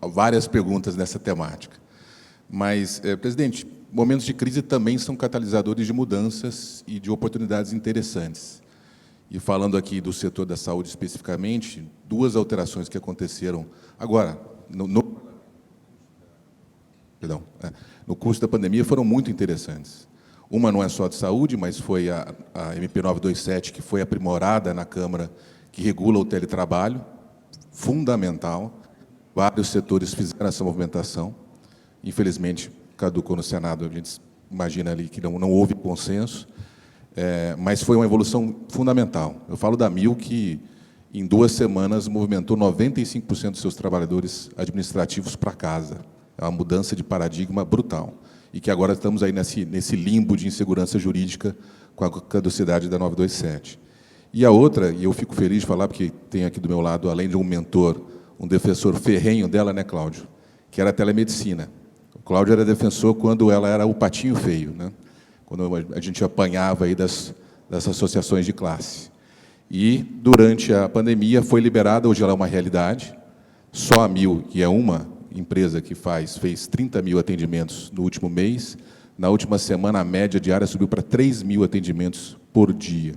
[SPEAKER 9] várias perguntas nessa temática. Mas, presidente, momentos de crise também são catalisadores de mudanças e de oportunidades interessantes. E falando aqui do setor da saúde especificamente, 2 alterações que aconteceram agora, no curso da pandemia, foram muito interessantes. Uma não é só de saúde, mas foi a MP 927, que foi aprimorada na Câmara, que regula o teletrabalho, fundamental. Vários setores fizeram essa movimentação. Infelizmente, caducou no Senado, a gente imagina ali que não houve consenso, mas foi uma evolução fundamental. Eu falo da Mil, que em 2 semanas movimentou 95% dos seus trabalhadores administrativos para casa. É uma mudança de paradigma brutal. E que agora estamos aí nesse limbo de insegurança jurídica com a caducidade da 927. E a outra, e eu fico feliz de falar, porque tem aqui do meu lado, além de um mentor, um defensor ferrenho dela, né, Cláudio? Que era a telemedicina. O Cláudio era defensor quando ela era o patinho feio, né? Quando a gente apanhava aí das associações de classe. E, durante a pandemia, foi liberada, hoje ela é uma realidade, só a Mil, que é uma empresa que fez 30 mil atendimentos no último mês. Na última semana, a média diária subiu para 3 mil atendimentos por dia.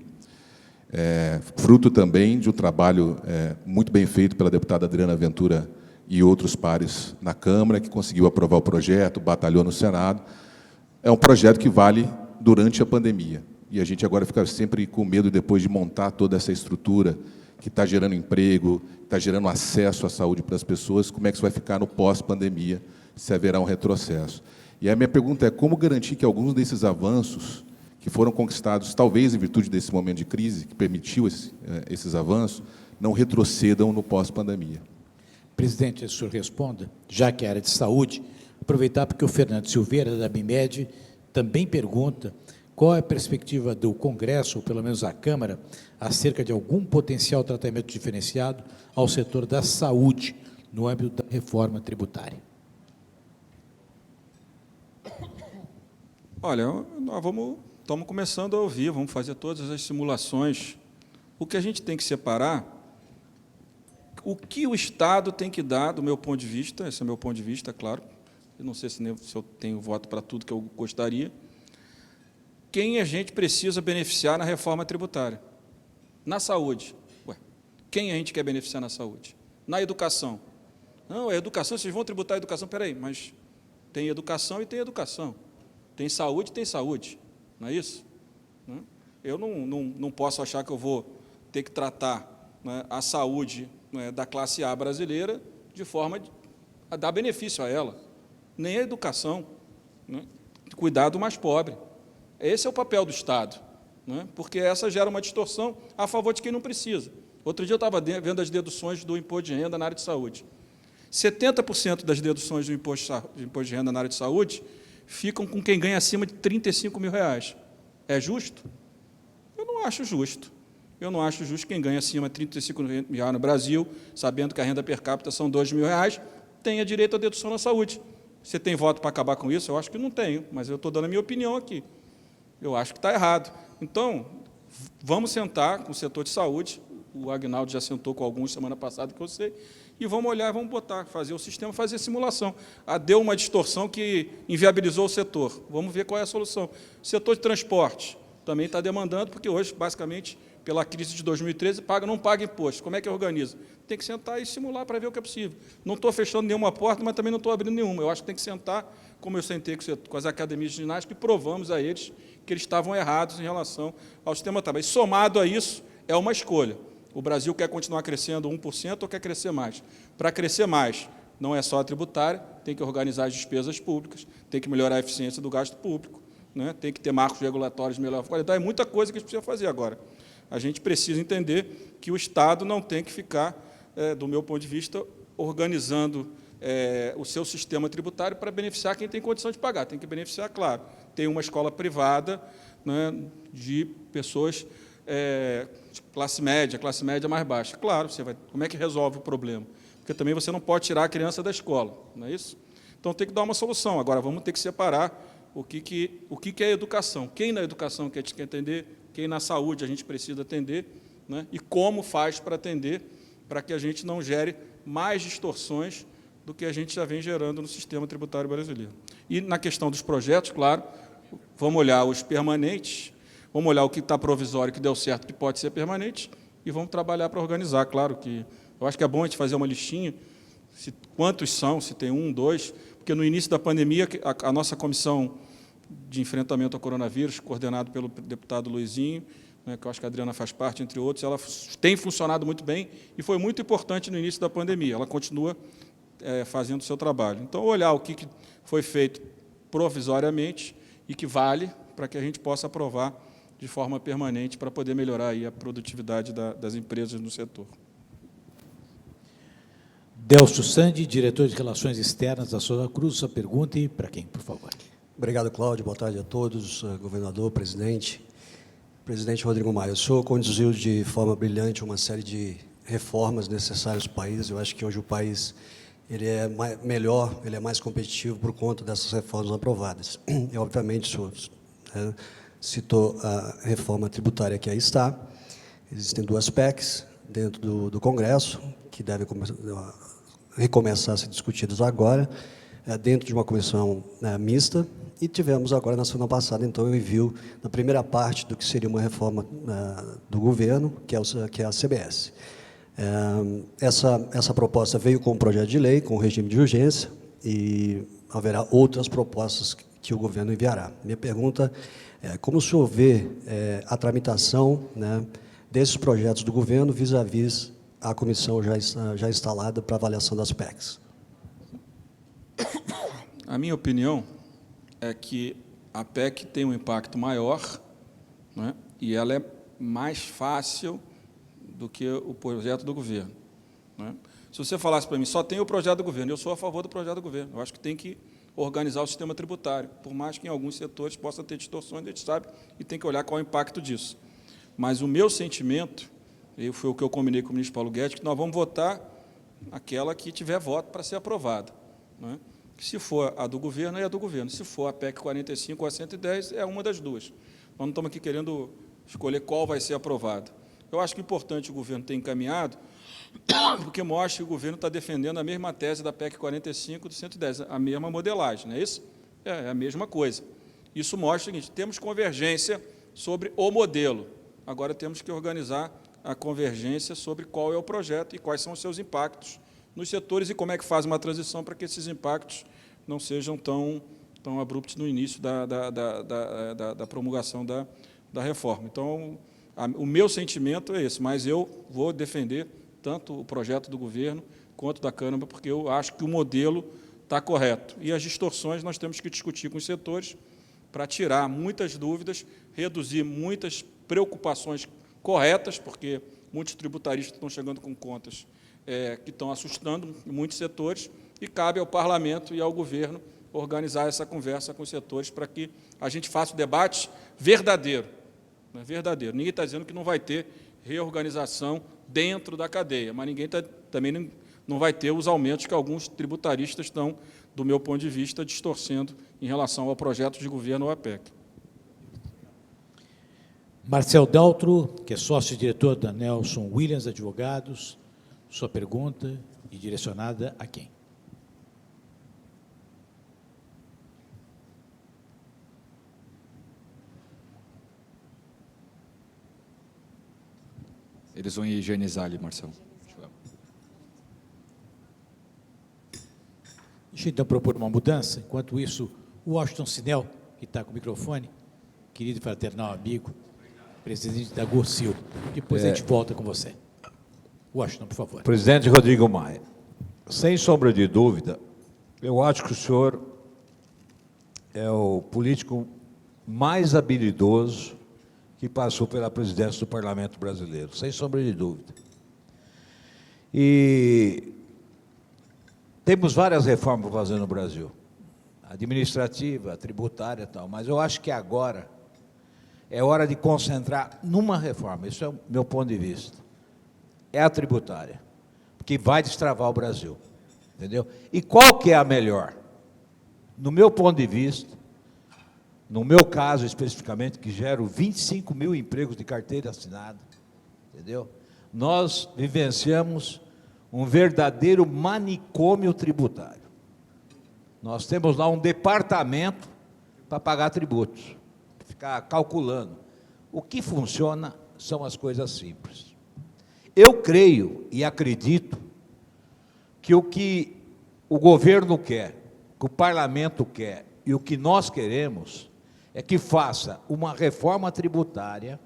[SPEAKER 9] Fruto também de um trabalho muito bem feito pela deputada Adriana Ventura e outros pares na Câmara, que conseguiu aprovar o projeto, batalhou no Senado. É um projeto que vale durante a pandemia. E a gente agora fica sempre com medo, depois de montar toda essa estrutura, que está gerando emprego, está gerando acesso à saúde para as pessoas, como é que isso vai ficar no pós-pandemia, se haverá um retrocesso. E a minha pergunta é como garantir que alguns desses avanços, que foram conquistados, talvez em virtude desse momento de crise, que permitiu esses avanços, não retrocedam no pós-pandemia.
[SPEAKER 3] Presidente, o senhor responda, já que é área de saúde, aproveitar porque o Fernando Silveira, da BIMED, também pergunta qual é a perspectiva do Congresso, ou pelo menos a Câmara, acerca de algum potencial tratamento diferenciado ao setor da saúde, no âmbito da reforma tributária.
[SPEAKER 5] Olha, nós estamos começando a ouvir, vamos fazer todas as simulações. O que a gente tem que separar, o que o Estado tem que dar, do meu ponto de vista, esse é o meu ponto de vista, claro, eu não sei se eu tenho voto para tudo que eu gostaria, quem a gente precisa beneficiar na reforma tributária. Na saúde. Quem a gente quer beneficiar na saúde? Na educação. Não, a educação, vocês vão tributar a educação. Espera aí, mas tem educação e tem educação. Tem saúde e tem saúde. Não é isso? Eu não posso achar que eu vou ter que tratar, né, a saúde, né, da classe A brasileira de forma a dar benefício a ela. Nem a educação, né, cuidar do mais pobre. Esse é o papel do Estado, né? Porque essa gera uma distorção a favor de quem não precisa. Outro dia eu estava vendo as deduções do imposto de renda na área de saúde. 70% das deduções do imposto de renda na área de saúde ficam com quem ganha acima de R$35 mil. É justo? Eu não acho justo. Eu não acho justo quem ganha acima de R$35 mil no Brasil, sabendo que a renda per capita são R$2 mil, tenha direito à dedução na saúde. Você tem voto para acabar com isso? Eu acho que não tenho, mas eu estou dando a minha opinião aqui. Eu acho que está errado. Então, vamos sentar com o setor de saúde, o Agnaldo já sentou com alguns semana passada, que eu sei, e vamos olhar, vamos botar, fazer o sistema, fazer a simulação. Deu uma distorção que inviabilizou o setor. Vamos ver qual é a solução. O setor de transporte também está demandando, porque hoje, basicamente, pela crise de 2013, não paga imposto. Como é que organiza? Tem que sentar e simular para ver o que é possível. Não estou fechando nenhuma porta, mas também não estou abrindo nenhuma. Eu acho que tem que sentar, como eu sentei com as academias de ginástica, e provamos a eles que eles estavam errados em relação ao sistema trabalho. E, somado a isso, é uma escolha. O Brasil quer continuar crescendo 1% ou quer crescer mais? Para crescer mais, não é só a tributária, tem que organizar as despesas públicas, tem que melhorar a eficiência do gasto público, né? Tem que ter marcos regulatórios de melhor qualidade. É muita coisa que a gente precisa fazer agora. A gente precisa entender que o Estado não tem que ficar, do meu ponto de vista, organizando o seu sistema tributário para beneficiar quem tem condição de pagar. Tem que beneficiar, claro. Tem uma escola privada, né, de pessoas de classe média mais baixa. Claro, como é que resolve o problema? Porque também você não pode tirar a criança da escola, não é isso? Então, tem que dar uma solução. Agora, vamos ter que separar o que é educação. Quem na educação que a gente quer atender, quem na saúde a gente precisa atender, né, e como faz para atender, para que a gente não gere mais distorções do que a gente já vem gerando no sistema tributário brasileiro. E, na questão dos projetos, claro, vamos olhar os permanentes, vamos olhar o que está provisório, que deu certo, que pode ser permanente, e vamos trabalhar para organizar. Claro que eu acho que é bom a gente fazer uma listinha, quantos são, se tem 1, 2, porque no início da pandemia, a nossa comissão de enfrentamento ao coronavírus, coordenado pelo deputado Luizinho, né, que eu acho que a Adriana faz parte, entre outros, ela tem funcionado muito bem e foi muito importante no início da pandemia. Ela continua fazendo o seu trabalho. Então, olhar o que foi feito provisoriamente e que vale para que a gente possa aprovar de forma permanente para poder melhorar aí a produtividade das empresas no setor.
[SPEAKER 3] Delcio Sandi, diretor de Relações Externas da Souza Cruz, sua pergunta e para quem, por favor.
[SPEAKER 10] Obrigado, Cláudio. Boa tarde a todos, governador, presidente. Presidente Rodrigo Maia, o senhor conduziu de forma brilhante uma série de reformas necessárias para o país. Eu acho que hoje o país ele é melhor, ele é mais competitivo por conta dessas reformas aprovadas. E, obviamente, o senhor citou a reforma tributária que aí está. Existem 2 PECs dentro do Congresso, que devem recomeçar a ser discutidas agora, dentro de uma comissão mista, e tivemos agora, na semana passada, então, o envio da primeira parte do que seria uma reforma do governo, que é a CBS. Essa proposta veio com um projeto de lei, com regime de urgência, e haverá outras propostas que o governo enviará. Minha pergunta é como o senhor vê a tramitação, né, desses projetos do governo vis-à-vis a comissão já instalada para avaliação das PECs?
[SPEAKER 5] A minha opinião é que a PEC tem um impacto maior, né, e ela é mais fácil do que o projeto do governo, né? Se você falasse para mim, só tem o projeto do governo, eu sou a favor do projeto do governo. Eu acho que tem que organizar o sistema tributário, por mais que em alguns setores possa ter distorções, a gente sabe, e tem que olhar qual é o impacto disso. Mas o meu sentimento, e foi o que eu combinei com o ministro Paulo Guedes, que nós vamos votar aquela que tiver voto para ser aprovada, né? Se for a do governo, é a do governo. Se for a PEC 45 ou a 110, é uma das duas. Nós não estamos aqui querendo escolher qual vai ser aprovada. Eu acho que é importante o governo ter encaminhado, porque mostra que o governo está defendendo a mesma tese da PEC 45 e do 110, a mesma modelagem, não é isso? É a mesma coisa. Isso mostra o seguinte, temos convergência sobre o modelo. Agora temos que organizar a convergência sobre qual é o projeto e quais são os seus impactos nos setores e como é que faz uma transição para que esses impactos não sejam tão abruptos no início da promulgação da reforma. Então, o meu sentimento é esse, mas eu vou defender tanto o projeto do governo quanto da Câmara, porque eu acho que o modelo está correto. E as distorções nós temos que discutir com os setores para tirar muitas dúvidas, reduzir muitas preocupações corretas, porque muitos tributaristas estão chegando com contas que estão assustando muitos setores, e cabe ao parlamento e ao governo organizar essa conversa com os setores para que a gente faça o debate verdadeiro. Né, verdadeiro. Ninguém está dizendo que não vai ter reorganização dentro da cadeia, mas ninguém também não vai ter os aumentos que alguns tributaristas estão, do meu ponto de vista, distorcendo em relação ao projeto de governo ou à PEC.
[SPEAKER 3] Marcel Daltro, que é sócio-diretor da Nelson Williams Advogados, sua pergunta e direcionada a quem?
[SPEAKER 1] Eles vão higienizar ali, Marcelo.
[SPEAKER 3] Deixa eu então propor uma mudança. Enquanto isso, o Washington Sinel, que está com o microfone, querido e fraternal amigo, presidente da Gorsil. Depois a gente volta com você. Washington, por favor.
[SPEAKER 11] Presidente Rodrigo Maia, sem sombra de dúvida, eu acho que o senhor é o político mais habilidoso que passou pela presidência do Parlamento Brasileiro, sem sombra de dúvida. E temos várias reformas para fazer no Brasil, administrativa, tributária e tal, mas eu acho que agora é hora de concentrar numa reforma, isso é o meu ponto de vista, é a tributária, que vai destravar o Brasil, entendeu? E qual que é a melhor? No meu ponto de vista, no meu caso especificamente, que gero 25 mil empregos de carteira assinada, entendeu? Nós vivenciamos um verdadeiro manicômio tributário. Nós temos lá um departamento para pagar tributos, ficar calculando. O que funciona são as coisas simples. Eu creio e acredito que o governo quer, que o parlamento quer e o que nós queremos é que faça uma reforma tributária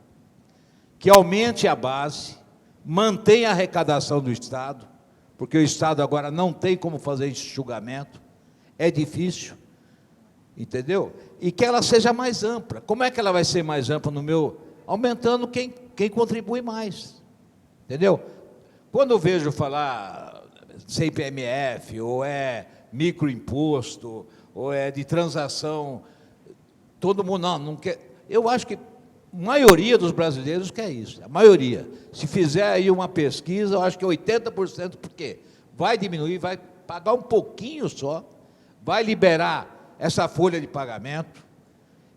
[SPEAKER 11] que aumente a base, mantenha a arrecadação do Estado, porque o Estado agora não tem como fazer enxugamento, é difícil, entendeu? E que ela seja mais ampla. Como é que ela vai ser mais ampla aumentando quem contribui mais, entendeu? Quando eu vejo falar sem PMF, ou é microimposto, ou é de transação, todo mundo não quer. Eu acho que maioria dos brasileiros quer isso, a maioria. Se fizer aí uma pesquisa, eu acho que 80%, porque vai diminuir, vai pagar um pouquinho só, vai liberar essa folha de pagamento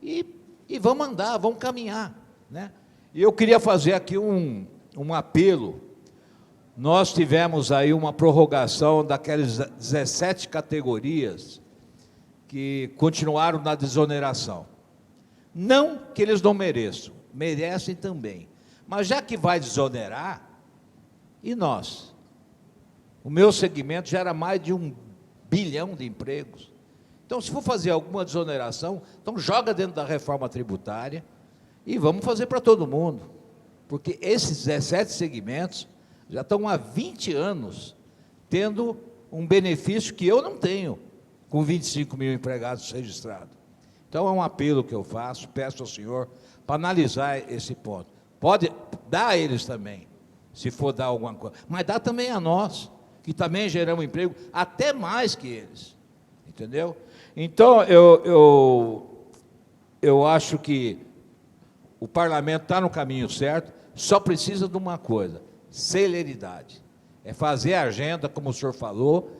[SPEAKER 11] e vamos andar, vamos caminhar, né? E eu queria fazer aqui um apelo. Nós tivemos aí uma prorrogação daquelas 17 categorias que continuaram na desoneração. Não que eles não mereçam, merecem também. Mas já que vai desonerar, e nós? O meu segmento gera mais de 1 bilhão de empregos. Então, se for fazer alguma desoneração, então joga dentro da reforma tributária e vamos fazer para todo mundo. Porque esses 17 segmentos já estão há 20 anos tendo um benefício que eu não tenho, com 25 mil empregados registrados. Então, é um apelo que eu faço, peço ao senhor para analisar esse ponto. Pode dar a eles também, se for dar alguma coisa, mas dá também a nós, que também geramos emprego, até mais que eles, entendeu? Então, eu acho que o parlamento está no caminho certo, só precisa de uma coisa, celeridade. É fazer a agenda, como o senhor falou,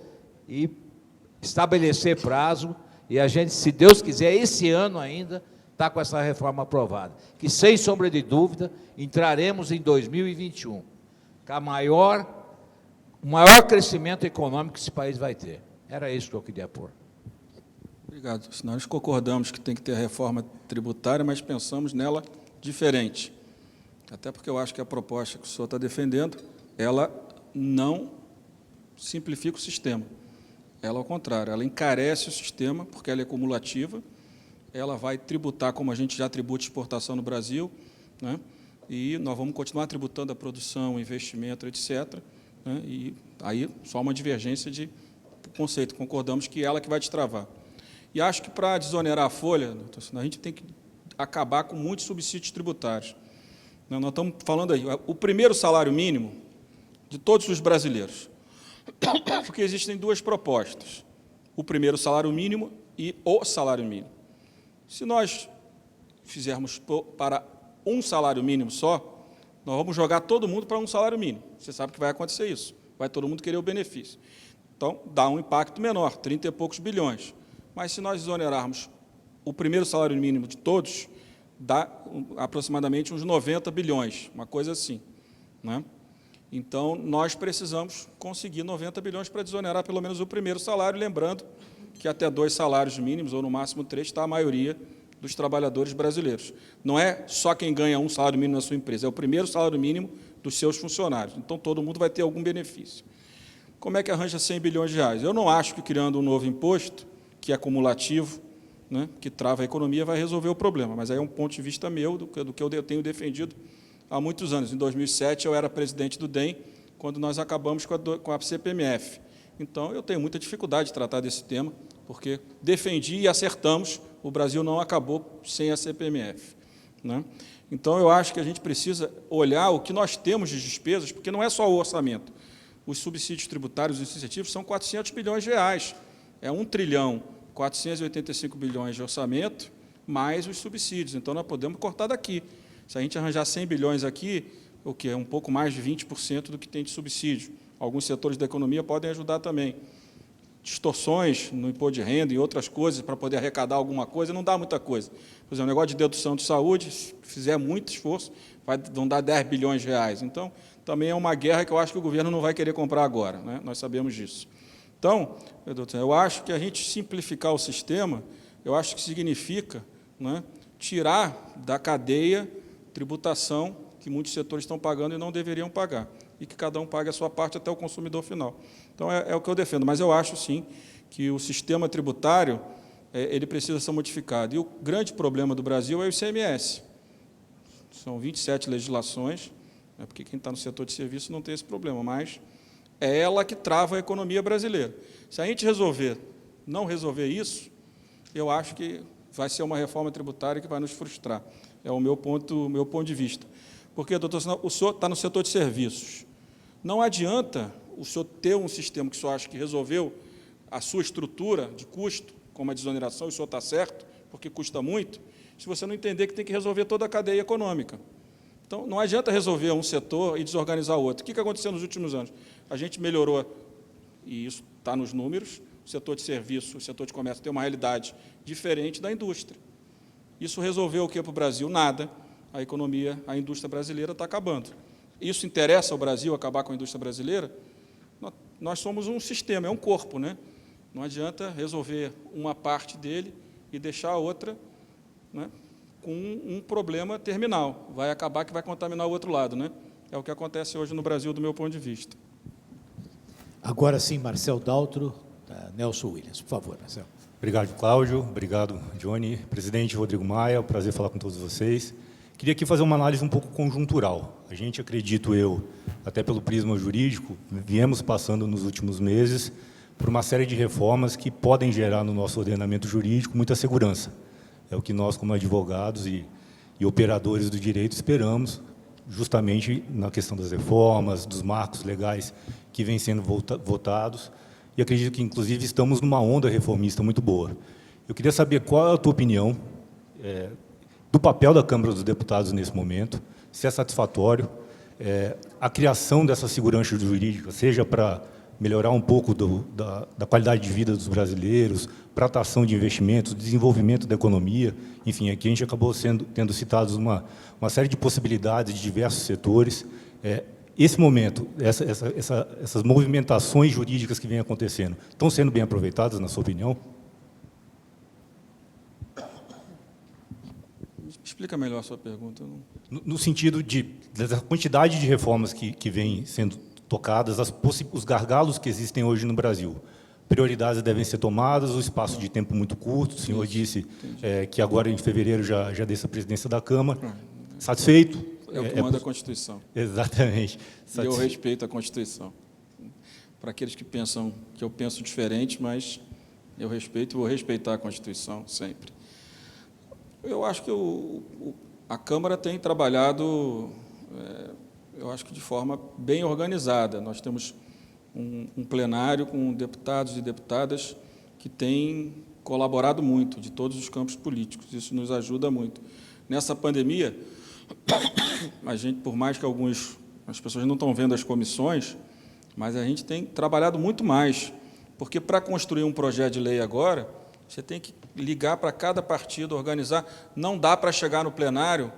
[SPEAKER 11] e estabelecer prazo, e a gente, se Deus quiser, esse ano ainda, está com essa reforma aprovada. Que, sem sombra de dúvida, entraremos em 2021, com o maior crescimento econômico que esse país vai ter. Era isso que eu queria pôr.
[SPEAKER 5] Obrigado. Nós concordamos que tem que ter a reforma tributária, mas pensamos nela diferente. Até porque eu acho que a proposta que o senhor está defendendo, ela não simplifica o sistema. Ela, ao contrário, ela encarece o sistema, porque ela é cumulativa, ela vai tributar como a gente já tributa exportação no Brasil, né? E nós vamos continuar tributando a produção, o investimento, etc., né? E aí só uma divergência de conceito, concordamos que ela que vai destravar. E acho que para desonerar a folha, a gente tem que acabar com muitos subsídios tributários. Nós estamos falando aí, o primeiro salário mínimo de todos os brasileiros, porque existem duas propostas, o primeiro salário mínimo e o salário mínimo. Se nós fizermos para um salário mínimo só, nós vamos jogar todo mundo para um salário mínimo. Você sabe que vai acontecer isso, vai todo mundo querer o benefício. Então, dá um impacto menor, 30 e poucos bilhões. Mas se nós exonerarmos o primeiro salário mínimo de todos, dá aproximadamente uns 90 bilhões, uma coisa assim, né? Então, nós precisamos conseguir 90 bilhões para desonerar pelo menos o primeiro salário, lembrando que até 2 salários mínimos, ou no máximo 3, está a maioria dos trabalhadores brasileiros. Não é só quem ganha um salário mínimo na sua empresa, é o primeiro salário mínimo dos seus funcionários. Então, todo mundo vai ter algum benefício. Como é que arranja 100 bilhões de reais? Eu não acho que criando um novo imposto, que é cumulativo, né, que trava a economia, vai resolver o problema, mas aí é um ponto de vista meu, do que eu tenho defendido há muitos anos. Em 2007, eu era presidente do DEM, quando nós acabamos com a CPMF. Então, eu tenho muita dificuldade de tratar desse tema, porque defendi e acertamos, o Brasil não acabou sem a CPMF, né? Então, eu acho que a gente precisa olhar o que nós temos de despesas, porque não é só o orçamento. Os subsídios tributários e incentivos são 400 bilhões de reais. É 1 trilhão 485 bilhões de orçamento, mais os subsídios. Então, nós podemos cortar daqui. Se a gente arranjar 100 bilhões aqui, o que é um pouco mais de 20% do que tem de subsídio. Alguns setores da economia podem ajudar também. Distorções no imposto de renda e outras coisas para poder arrecadar alguma coisa, não dá muita coisa. Por exemplo, o negócio de dedução de saúde, se fizer muito esforço, vão dar 10 bilhões de reais. Então, também é uma guerra que eu acho que o governo não vai querer comprar agora, né? Nós sabemos disso. Então, eu acho que a gente simplificar o sistema, eu acho que significa, né, tirar da cadeia tributação que muitos setores estão pagando e não deveriam pagar, e que cada um pague a sua parte até o consumidor final. Então, é o que eu defendo, mas eu acho, sim, que o sistema tributário ele precisa ser modificado. E o grande problema do Brasil é o ICMS. São 27 legislações, né, porque quem está no setor de serviço não tem esse problema, mas é ela que trava a economia brasileira. Se a gente não resolver isso, eu acho que vai ser uma reforma tributária que vai nos frustrar. É o meu ponto de vista. Porque, doutor, o senhor está no setor de serviços. Não adianta o senhor ter um sistema que o senhor acha que resolveu a sua estrutura de custo, como a desoneração, e o senhor está certo, porque custa muito, se você não entender que tem que resolver toda a cadeia econômica. Então, não adianta resolver um setor e desorganizar o outro. O que aconteceu nos últimos anos? A gente melhorou, e isso está nos números, o setor de serviço, o setor de comércio tem uma realidade diferente da indústria. Isso resolveu o que para o Brasil? Nada. A economia, a indústria brasileira está acabando. Isso interessa ao Brasil, acabar com a indústria brasileira? Nós somos um sistema, é um corpo, né? Não adianta resolver uma parte dele e deixar a outra, né, com um problema terminal. Vai acabar que vai contaminar o outro lado, né? É o que acontece hoje no Brasil, do meu ponto de vista.
[SPEAKER 3] Agora sim, Marcel Daltro, Nelson Williams. Por favor, Marcel.
[SPEAKER 12] Obrigado, Cláudio. Obrigado, Johnny. Presidente Rodrigo Maia, prazer falar com todos vocês. Queria aqui fazer uma análise um pouco conjuntural. A gente, acredito eu, até pelo prisma jurídico, viemos passando nos últimos meses por uma série de reformas que podem gerar no nosso ordenamento jurídico muita segurança. É o que nós, como advogados e operadores do direito, esperamos, justamente na questão das reformas, dos marcos legais que vêm sendo votados, e acredito que, inclusive, estamos numa onda reformista muito boa. Eu queria saber qual é a tua opinião do papel da Câmara dos Deputados nesse momento, se é satisfatório a criação dessa segurança jurídica, seja para melhorar um pouco da qualidade de vida dos brasileiros, para atração de investimentos, desenvolvimento da economia, enfim, aqui a gente acabou tendo citados uma série de possibilidades de diversos setores. Esse momento, essas movimentações jurídicas que vêm acontecendo, estão sendo bem aproveitadas, na sua opinião?
[SPEAKER 5] Explica melhor a sua pergunta.
[SPEAKER 12] No sentido da quantidade de reformas que vêm sendo tocadas, os gargalos que existem hoje no Brasil. Prioridades devem ser tomadas, o espaço de tempo muito curto. O senhor disse que agora, em fevereiro, já desce a presidência da Câmara. Satisfeito?
[SPEAKER 5] É o que manda a Constituição.
[SPEAKER 12] Exatamente.
[SPEAKER 5] E eu respeito a Constituição. Para aqueles que pensam que eu penso diferente, mas eu respeito e vou respeitar a Constituição sempre. Eu acho que a Câmara tem trabalhado, eu acho que de forma bem organizada. Nós temos um plenário com deputados e deputadas que têm colaborado muito, de todos os campos políticos. Isso nos ajuda muito. Nessa pandemia, a gente, por mais que as pessoas não estão vendo as comissões, mas a gente tem trabalhado muito mais, porque para construir um projeto de lei agora, você tem que ligar para cada partido, organizar. Não dá para chegar no plenário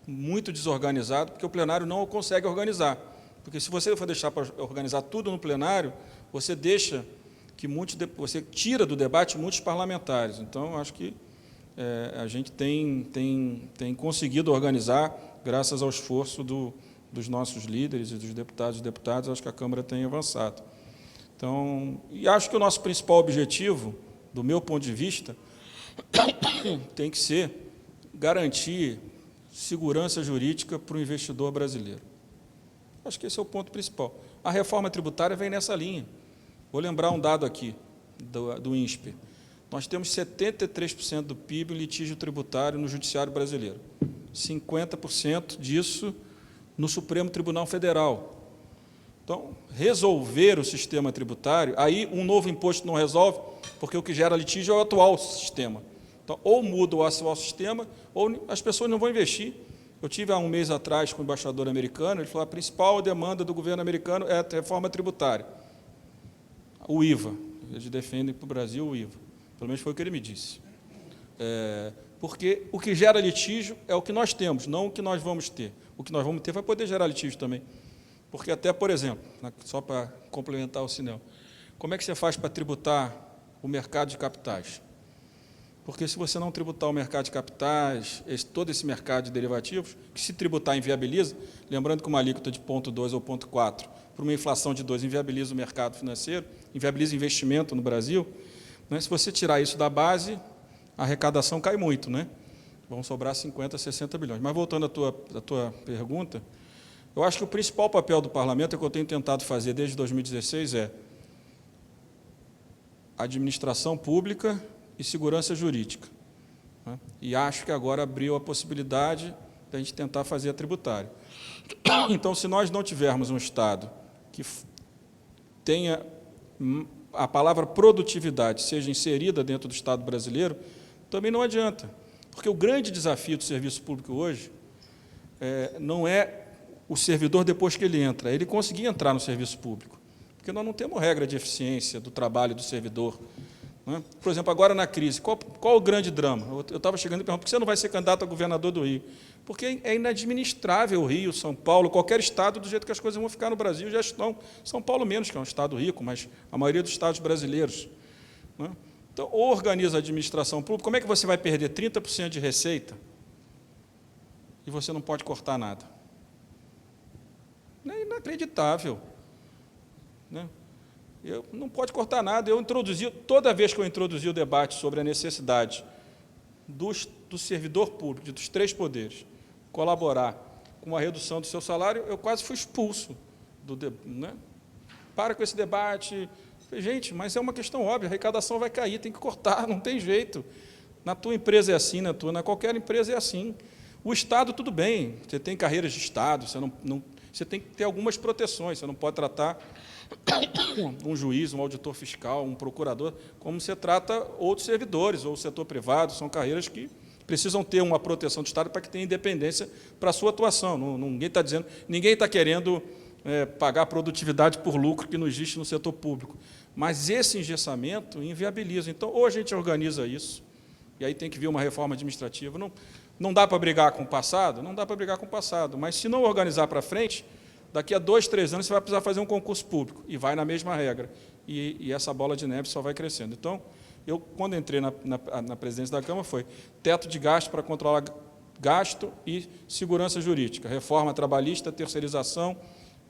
[SPEAKER 5] muito desorganizado, porque o plenário não consegue organizar. Porque se você for deixar para organizar tudo no plenário, você deixa que você tira do debate muitos parlamentares. Então, acho que a gente tem conseguido organizar, graças ao esforço dos nossos líderes e dos deputados e deputadas, acho que a Câmara tem avançado. Então, e acho que o nosso principal objetivo, do meu ponto de vista, tem que ser garantir segurança jurídica para o investidor brasileiro. Acho que esse é o ponto principal. A reforma tributária vem nessa linha. Vou lembrar um dado aqui, do INSPER. Nós temos 73% do PIB em litígio tributário no Judiciário brasileiro. 50% disso no Supremo Tribunal Federal. Então, resolver o sistema tributário, aí um novo imposto não resolve, porque o que gera litígio é o atual sistema. Então, ou muda o atual sistema, ou as pessoas não vão investir. Eu tive há um mês atrás com o embaixador americano, ele falou que a principal demanda do governo americano é a reforma tributária. O IVA. Eles defendem para o Brasil o IVA. Pelo menos foi o que ele me disse. Porque o que gera litígio é o que nós temos, não o que nós vamos ter. O que nós vamos ter vai poder gerar litígio também. Porque até, por exemplo, só para complementar o Sinel, como é que você faz para tributar o mercado de capitais? Porque se você não tributar o mercado de capitais, todo esse mercado de derivativos, que se tributar inviabiliza, lembrando que uma alíquota de 0,2 ou 0,4, por uma inflação de 2, inviabiliza o mercado financeiro, inviabiliza investimento no Brasil, né? Se você tirar isso da base, a arrecadação cai muito, né? Vão sobrar 50, 60 bilhões. Mas voltando à tua pergunta, eu acho que o principal papel do parlamento, que eu tenho tentado fazer desde 2016, é administração pública e segurança jurídica. Né? E acho que agora abriu a possibilidade de a gente tentar fazer a tributária. Então, se nós não tivermos um Estado que tenha a palavra produtividade seja inserida dentro do Estado brasileiro, também não adianta. Porque o grande desafio do serviço público hoje não é o servidor depois que ele entra, é ele conseguir entrar no serviço público. Porque nós não temos regra de eficiência do trabalho do servidor. Né? Por exemplo, agora na crise, qual o grande drama? Eu estava chegando e perguntando, por que você não vai ser candidato a governador do Rio? Porque é inadministrável o Rio, São Paulo, qualquer estado, do jeito que as coisas vão ficar no Brasil, já estão. São Paulo menos, que é um estado rico, mas a maioria dos estados brasileiros. Né? Então, ou organiza a administração pública, como é que você vai perder 30% de receita e você não pode cortar nada? É inacreditável. Né? Eu não pode cortar nada. Toda vez que eu introduzi o debate sobre a necessidade do servidor público, dos 3 poderes, colaborar com a redução do seu salário, eu quase fui expulso. Né? Para com esse debate. Gente, mas é uma questão óbvia, a arrecadação vai cair, tem que cortar, não tem jeito. Na tua empresa é assim, na qualquer empresa é assim. O Estado, tudo bem, você tem carreiras de Estado, você tem que ter algumas proteções, você não pode tratar um juiz, um auditor fiscal, um procurador, como você trata outros servidores, ou o setor privado, são carreiras que precisam ter uma proteção do Estado para que tenha independência para a sua atuação. Ninguém está querendo pagar produtividade por lucro que não existe no setor público. Mas esse engessamento inviabiliza. Então, ou a gente organiza isso, e aí tem que vir uma reforma administrativa. Não dá para brigar com o passado? Não dá para brigar com o passado, mas se não organizar para frente, daqui a 2, 3 anos você vai precisar fazer um concurso público, e vai na mesma regra. E essa bola de neve só vai crescendo. Então, eu, quando entrei na presidência da Câmara, foi teto de gasto para controlar gasto e segurança jurídica, reforma trabalhista, terceirização,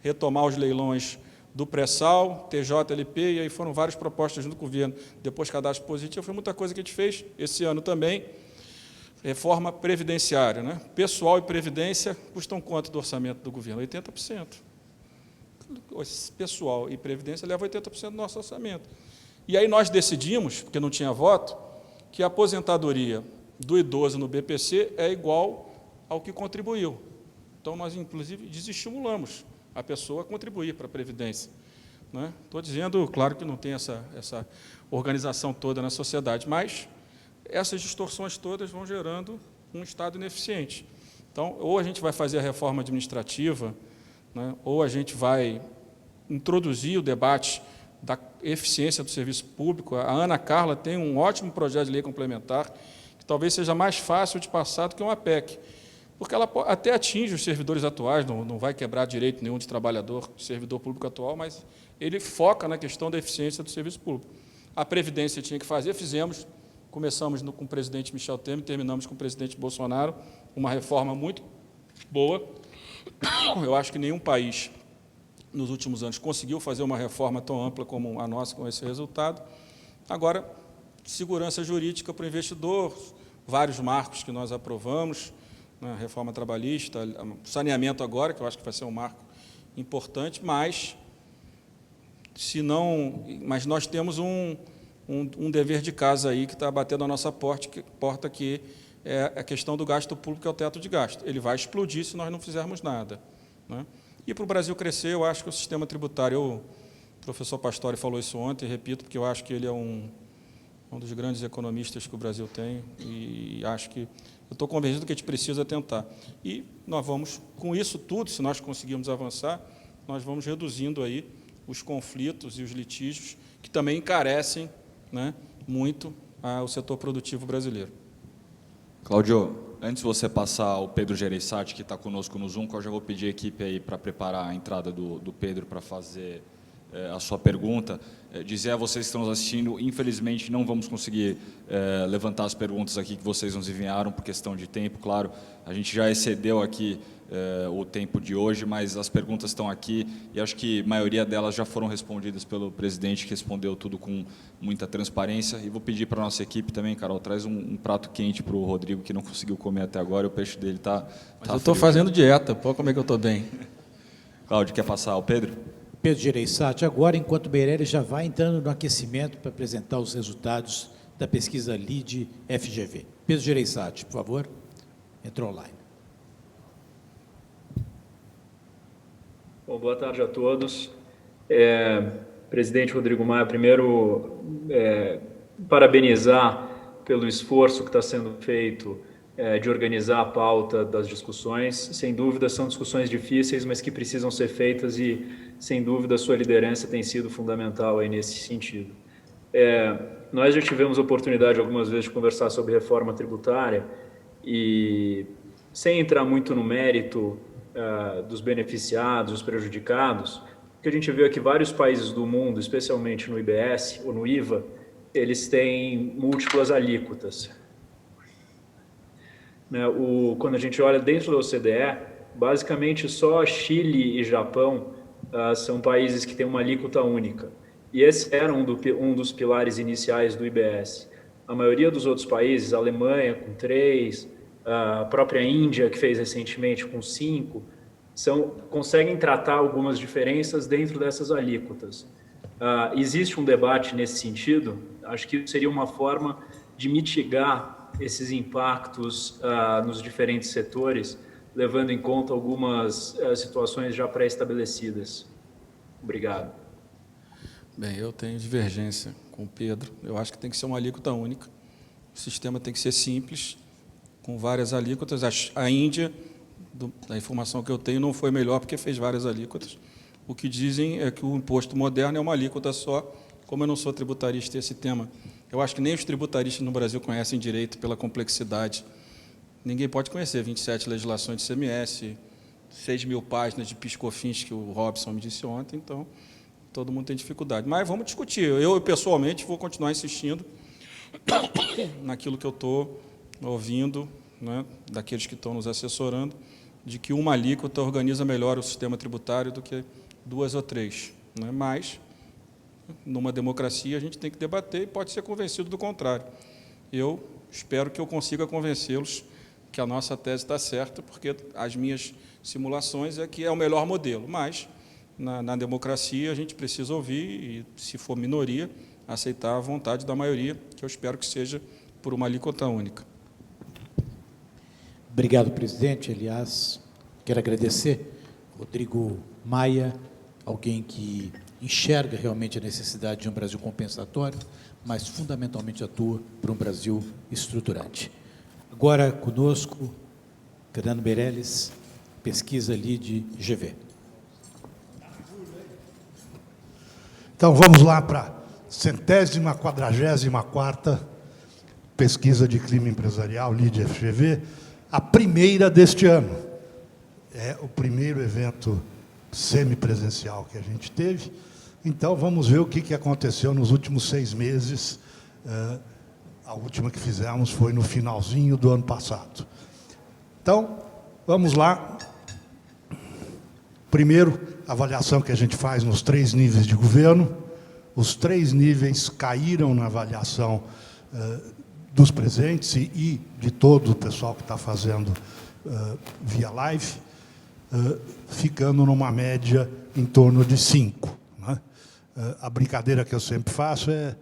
[SPEAKER 5] retomar os leilões do pré-sal, TJLP, e aí foram várias propostas junto com o governo. Depois, cadastro positivo, foi muita coisa que a gente fez esse ano também. Reforma previdenciária. Né? Pessoal e previdência custam quanto do orçamento do governo? 80%. Pessoal e previdência leva 80% do nosso orçamento. E aí nós decidimos, porque não tinha voto, que a aposentadoria do idoso no BPC é igual ao que contribuiu. Então, nós, inclusive, desestimulamos a pessoa a contribuir para a Previdência. Né? Estou dizendo, claro que não tem essa organização toda na sociedade, mas essas distorções todas vão gerando um Estado ineficiente. Então, ou a gente vai fazer a reforma administrativa, né, ou a gente vai introduzir o debate da eficiência do serviço público. A Ana Carla tem um ótimo projeto de lei complementar, que talvez seja mais fácil de passar do que uma PEC, porque ela até atinge os servidores atuais, não vai quebrar direito nenhum de trabalhador, de servidor público atual, mas ele foca na questão da eficiência do serviço público. A Previdência tinha que fazer, fizemos, começamos com o presidente Michel Temer, terminamos com o presidente Bolsonaro, uma reforma muito boa. Eu acho que nenhum país, nos últimos anos, conseguiu fazer uma reforma tão ampla como a nossa, com esse resultado. Agora, segurança jurídica para o investidor, vários marcos que nós aprovamos, né, reforma trabalhista, saneamento agora, que eu acho que vai ser um marco importante, mas nós temos um dever de casa aí que está batendo a nossa porta, que é a questão do gasto público, que é o teto de gasto. Ele vai explodir se nós não fizermos nada. Né? E para o Brasil crescer, eu acho que o sistema tributário, o professor Pastore falou isso ontem, repito, porque eu acho que ele é um dos grandes economistas que o Brasil tem, e acho que eu estou convencido que a gente precisa tentar. E nós vamos, com isso tudo, se nós conseguirmos avançar, nós vamos reduzindo aí os conflitos e os litígios que também encarecem, né, muito o setor produtivo brasileiro.
[SPEAKER 1] Cláudio, antes de você passar ao Pedro Gereissati, que está conosco no Zoom, que eu já vou pedir a equipe aí para preparar a entrada do Pedro para fazer a sua pergunta, dizer a vocês que estão nos assistindo, infelizmente não vamos conseguir levantar as perguntas aqui que vocês nos enviaram por questão de tempo, claro, a gente já excedeu aqui o tempo de hoje, mas as perguntas estão aqui e acho que a maioria delas já foram respondidas pelo presidente, que respondeu tudo com muita transparência. E vou pedir para a nossa equipe também, Carol, traz um prato quente para o Rodrigo, que não conseguiu comer até agora, e o peixe dele está...
[SPEAKER 5] Mas eu estou fazendo dieta, pode comer que eu estou bem.
[SPEAKER 1] Cláudio, quer passar ao Pedro?
[SPEAKER 3] Pedro Gereissati, agora, enquanto o Meirelles já vai entrando no aquecimento para apresentar os resultados da pesquisa LEAD-FGV. Pedro Gereissati, por favor, entrou online.
[SPEAKER 13] Bom, boa tarde a todos. Presidente Rodrigo Maia, primeiro, parabenizar pelo esforço que está sendo feito de organizar a pauta das discussões. Sem dúvida, são discussões difíceis, mas que precisam ser feitas e, sem dúvida, a sua liderança tem sido fundamental aí nesse sentido. Nós já tivemos a oportunidade algumas vezes de conversar sobre reforma tributária e, sem entrar muito no mérito dos beneficiados, dos prejudicados, o que a gente viu é que vários países do mundo, especialmente no IBS ou no IVA, eles têm múltiplas alíquotas. Quando a gente olha dentro da OCDE, basicamente só Chile e Japão são países que têm uma alíquota única. E esse era um dos pilares iniciais do IBS. A maioria dos outros países, a Alemanha com 3, a própria Índia, que fez recentemente com 5, conseguem tratar algumas diferenças dentro dessas alíquotas. Existe um debate nesse sentido. Acho que seria uma forma de mitigar esses impactos nos diferentes setores, levando em conta algumas situações já pré-estabelecidas. Obrigado.
[SPEAKER 5] Bem, eu tenho divergência com o Pedro. Eu acho que tem que ser uma alíquota única. O sistema tem que ser simples, com várias alíquotas. A Índia, da informação que eu tenho, não foi melhor porque fez várias alíquotas. O que dizem é que o imposto moderno é uma alíquota só. Como eu não sou tributarista, esse tema, eu acho que nem os tributaristas no Brasil conhecem direito pela complexidade. Ninguém pode conhecer 27 legislações de CMS, 6.000 páginas de PIS/COFINS, que o Robson me disse ontem, então todo mundo tem dificuldade. Mas vamos discutir. Eu, pessoalmente, vou continuar insistindo naquilo que eu estou ouvindo, né, daqueles que estão nos assessorando, de que uma alíquota organiza melhor o sistema tributário do que 2 ou 3. Né? Mas, numa democracia, a gente tem que debater e pode ser convencido do contrário. Eu espero que eu consiga convencê-los que a nossa tese está certa, porque as minhas simulações é que é o melhor modelo. Mas, na democracia, a gente precisa ouvir e, se for minoria, aceitar a vontade da maioria, que eu espero que seja por uma alíquota única.
[SPEAKER 3] Obrigado, presidente. Aliás, quero agradecer Rodrigo Maia, alguém que enxerga realmente a necessidade de um Brasil compensatório, mas fundamentalmente atua por um Brasil estruturante. Agora, conosco, Fernando Meirelles, pesquisa ali de GV.
[SPEAKER 14] Então, vamos lá para a 144ª pesquisa de clima empresarial, LIDE-FGV, a primeira deste ano. É o primeiro evento semipresencial que a gente teve. Então, vamos ver o que aconteceu nos últimos 6 meses. A última que fizemos foi no finalzinho do ano passado. Então, vamos lá. Primeiro, a avaliação que a gente faz nos 3 níveis de governo. Os 3 níveis caíram na avaliação dos presentes e de todo o pessoal que está fazendo via live, ficando numa média em torno de 5. Né? A brincadeira que eu sempre faço é,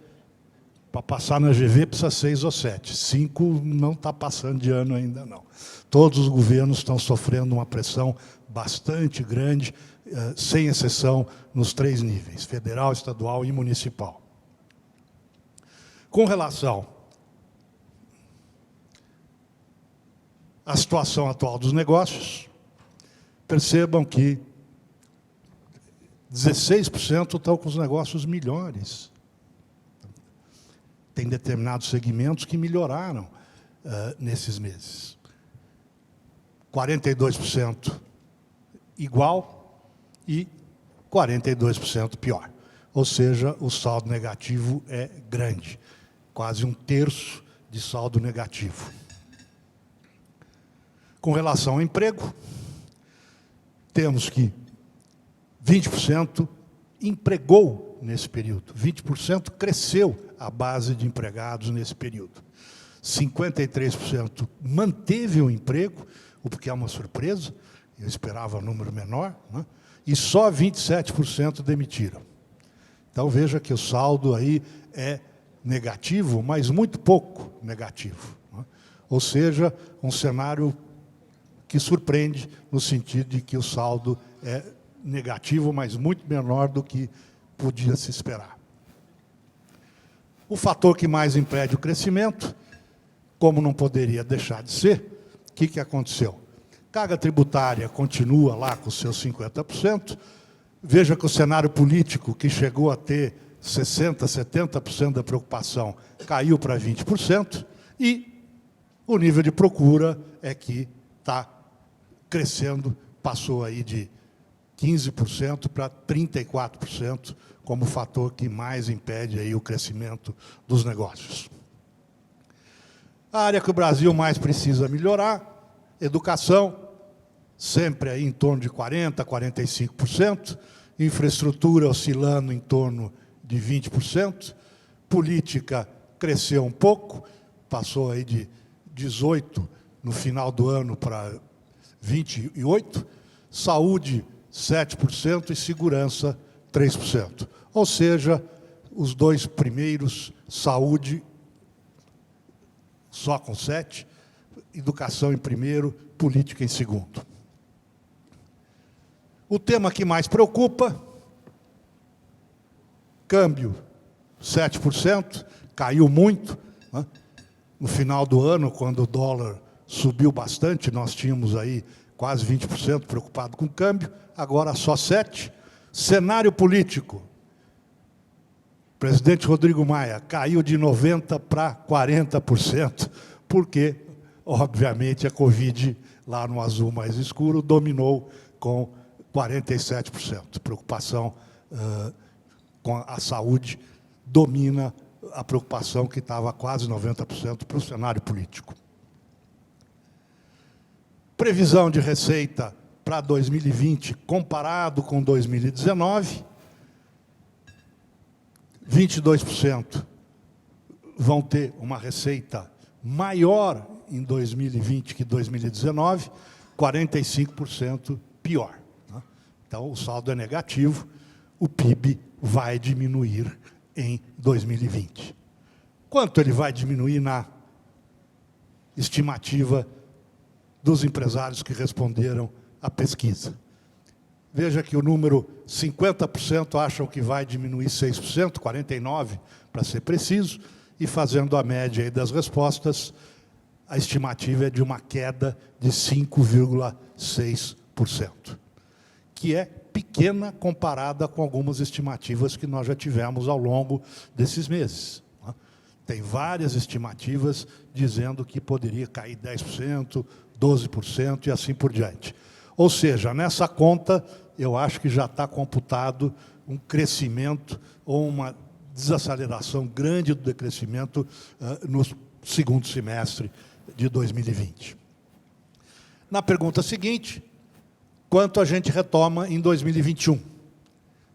[SPEAKER 14] para passar na GV precisa 6 ou 7. 5 não está passando de ano ainda, não. Todos os governos estão sofrendo uma pressão bastante grande, sem exceção, nos 3 níveis, federal, estadual e municipal. Com relação à situação atual dos negócios, percebam que 16% estão com os negócios melhores. Tem determinados segmentos que melhoraram nesses meses. 42% igual e 42% pior. Ou seja, o saldo negativo é grande. Quase 1/3 de saldo negativo. Com relação ao emprego, temos que 20% empregou nesse período. 20% cresceu a base de empregados nesse período. 53% manteve o emprego, o que é uma surpresa, eu esperava um número menor, né? E só 27% demitiram. Então, veja que o saldo aí é negativo, mas muito pouco negativo. Né? Ou seja, um cenário que surpreende no sentido de que o saldo é negativo, mas muito menor do que podia se esperar. O fator que mais impede o crescimento como não poderia deixar de ser, o que aconteceu? Carga tributária continua lá com seus 50%. Veja que o cenário político, que chegou a ter 60%, 70% da preocupação, caiu para 20%, e o nível de procura é que está crescendo, passou aí de 15% para 34%, como fator que mais impede aí o crescimento dos negócios. A área que o Brasil mais precisa melhorar, educação, sempre aí em torno de 40%, 45%, infraestrutura oscilando em torno de 20%, política cresceu um pouco, passou aí de 18% no final do ano para 28%, saúde 7% e segurança 3%. Ou seja, os dois primeiros, saúde só com 7%, educação em primeiro, política em segundo. O tema que mais preocupa, câmbio, 7%, caiu muito, né? No final do ano, quando o dólar subiu bastante, nós tínhamos aí quase 20% preocupado com o câmbio, agora só 7%. Cenário político, o presidente Rodrigo Maia caiu de 90% para 40%, porque, obviamente, a Covid, lá no azul mais escuro, dominou com 47%. Preocupação com a saúde domina a preocupação que estava quase 90% para o cenário político. Previsão de receita para 2020, comparado com 2019, 22% vão ter uma receita maior em 2020 que 2019, 45% pior. Então, o saldo é negativo, o PIB vai diminuir em 2020. Quanto ele vai diminuir na estimativa dos empresários que responderam à pesquisa? Veja que o número 50% acham que vai diminuir 6%, 49% para ser preciso, e fazendo a média aí das respostas, a estimativa é de uma queda de 5,6%. Que é pequena comparada com algumas estimativas que nós já tivemos ao longo desses meses. Tem várias estimativas dizendo que poderia cair 10%, 12% e assim por diante. Ou seja, nessa conta, eu acho que já está computado um crescimento ou uma desaceleração grande do decrescimento no segundo semestre de 2020. Na pergunta seguinte, quanto a gente retoma em 2021?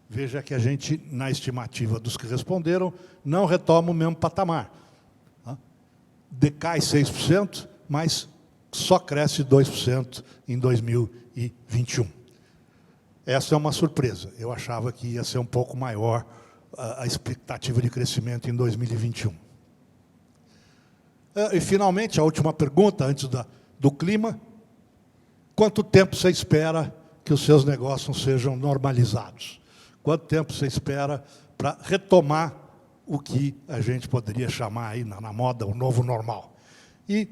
[SPEAKER 14] Veja que a gente, na estimativa dos que responderam, não retoma o mesmo patamar. Decai 6%, mas só cresce 2% em 2021. Essa é uma surpresa. Eu achava que ia ser um pouco maior a expectativa de crescimento em 2021. E, finalmente, a última pergunta, antes do clima. Quanto tempo você espera que os seus negócios sejam normalizados? Quanto tempo você espera para retomar o que a gente poderia chamar aí na moda o novo normal? E,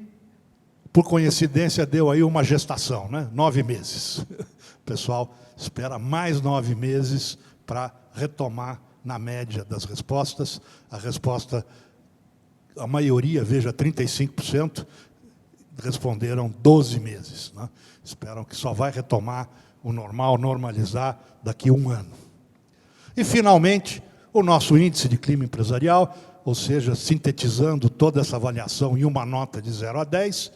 [SPEAKER 14] por coincidência, deu aí uma gestação, né? 9 meses. O pessoal espera mais 9 meses para retomar, na média das respostas. A resposta, a maioria, veja, 35%, responderam 12 meses. Né? Esperam que só vai retomar o normal, normalizar, daqui a 1 ano. E, finalmente, o nosso índice de clima empresarial, ou seja, sintetizando toda essa avaliação em uma nota de 0 a 10,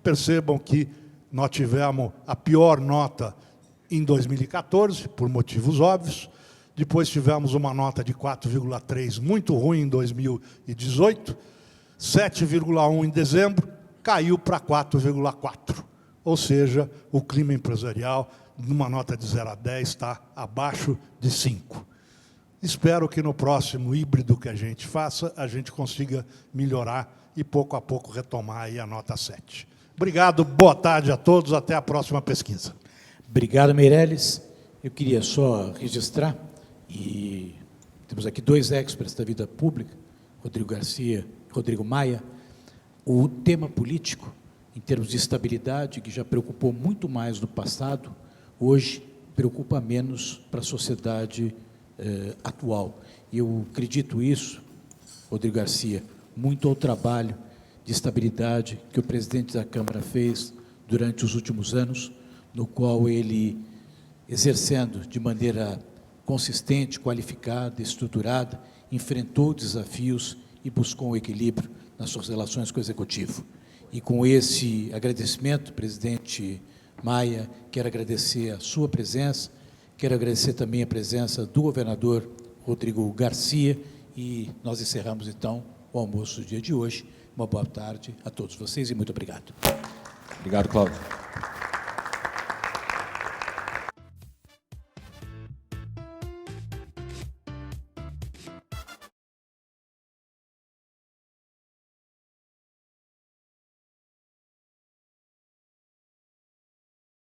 [SPEAKER 14] percebam que nós tivemos a pior nota em 2014, por motivos óbvios, depois tivemos uma nota de 4,3, muito ruim em 2018, 7,1 em dezembro, caiu para 4,4. Ou seja, o clima empresarial, numa nota de 0 a 10, está abaixo de 5. Espero que no próximo híbrido que a gente faça, a gente consiga melhorar e, pouco a pouco, retomar aí a nota 7. Obrigado, boa tarde a todos, até a próxima pesquisa.
[SPEAKER 3] Obrigado, Meirelles. Eu queria só registrar, e temos aqui 2 experts da vida pública, Rodrigo Garcia e Rodrigo Maia, o tema político, em termos de estabilidade, que já preocupou muito mais no passado, hoje preocupa menos para a sociedade atual. E eu acredito isso, Rodrigo Garcia, muito ao trabalho de estabilidade que o presidente da Câmara fez durante os últimos anos, no qual ele, exercendo de maneira consistente, qualificada, estruturada, enfrentou desafios e buscou um equilíbrio nas suas relações com o Executivo. E com esse agradecimento, presidente Maia, quero agradecer a sua presença, quero agradecer também a presença do governador Rodrigo Garcia, e nós encerramos, então, o almoço do dia de hoje. Uma boa tarde a todos vocês e muito obrigado.
[SPEAKER 4] Obrigado, Cláudio.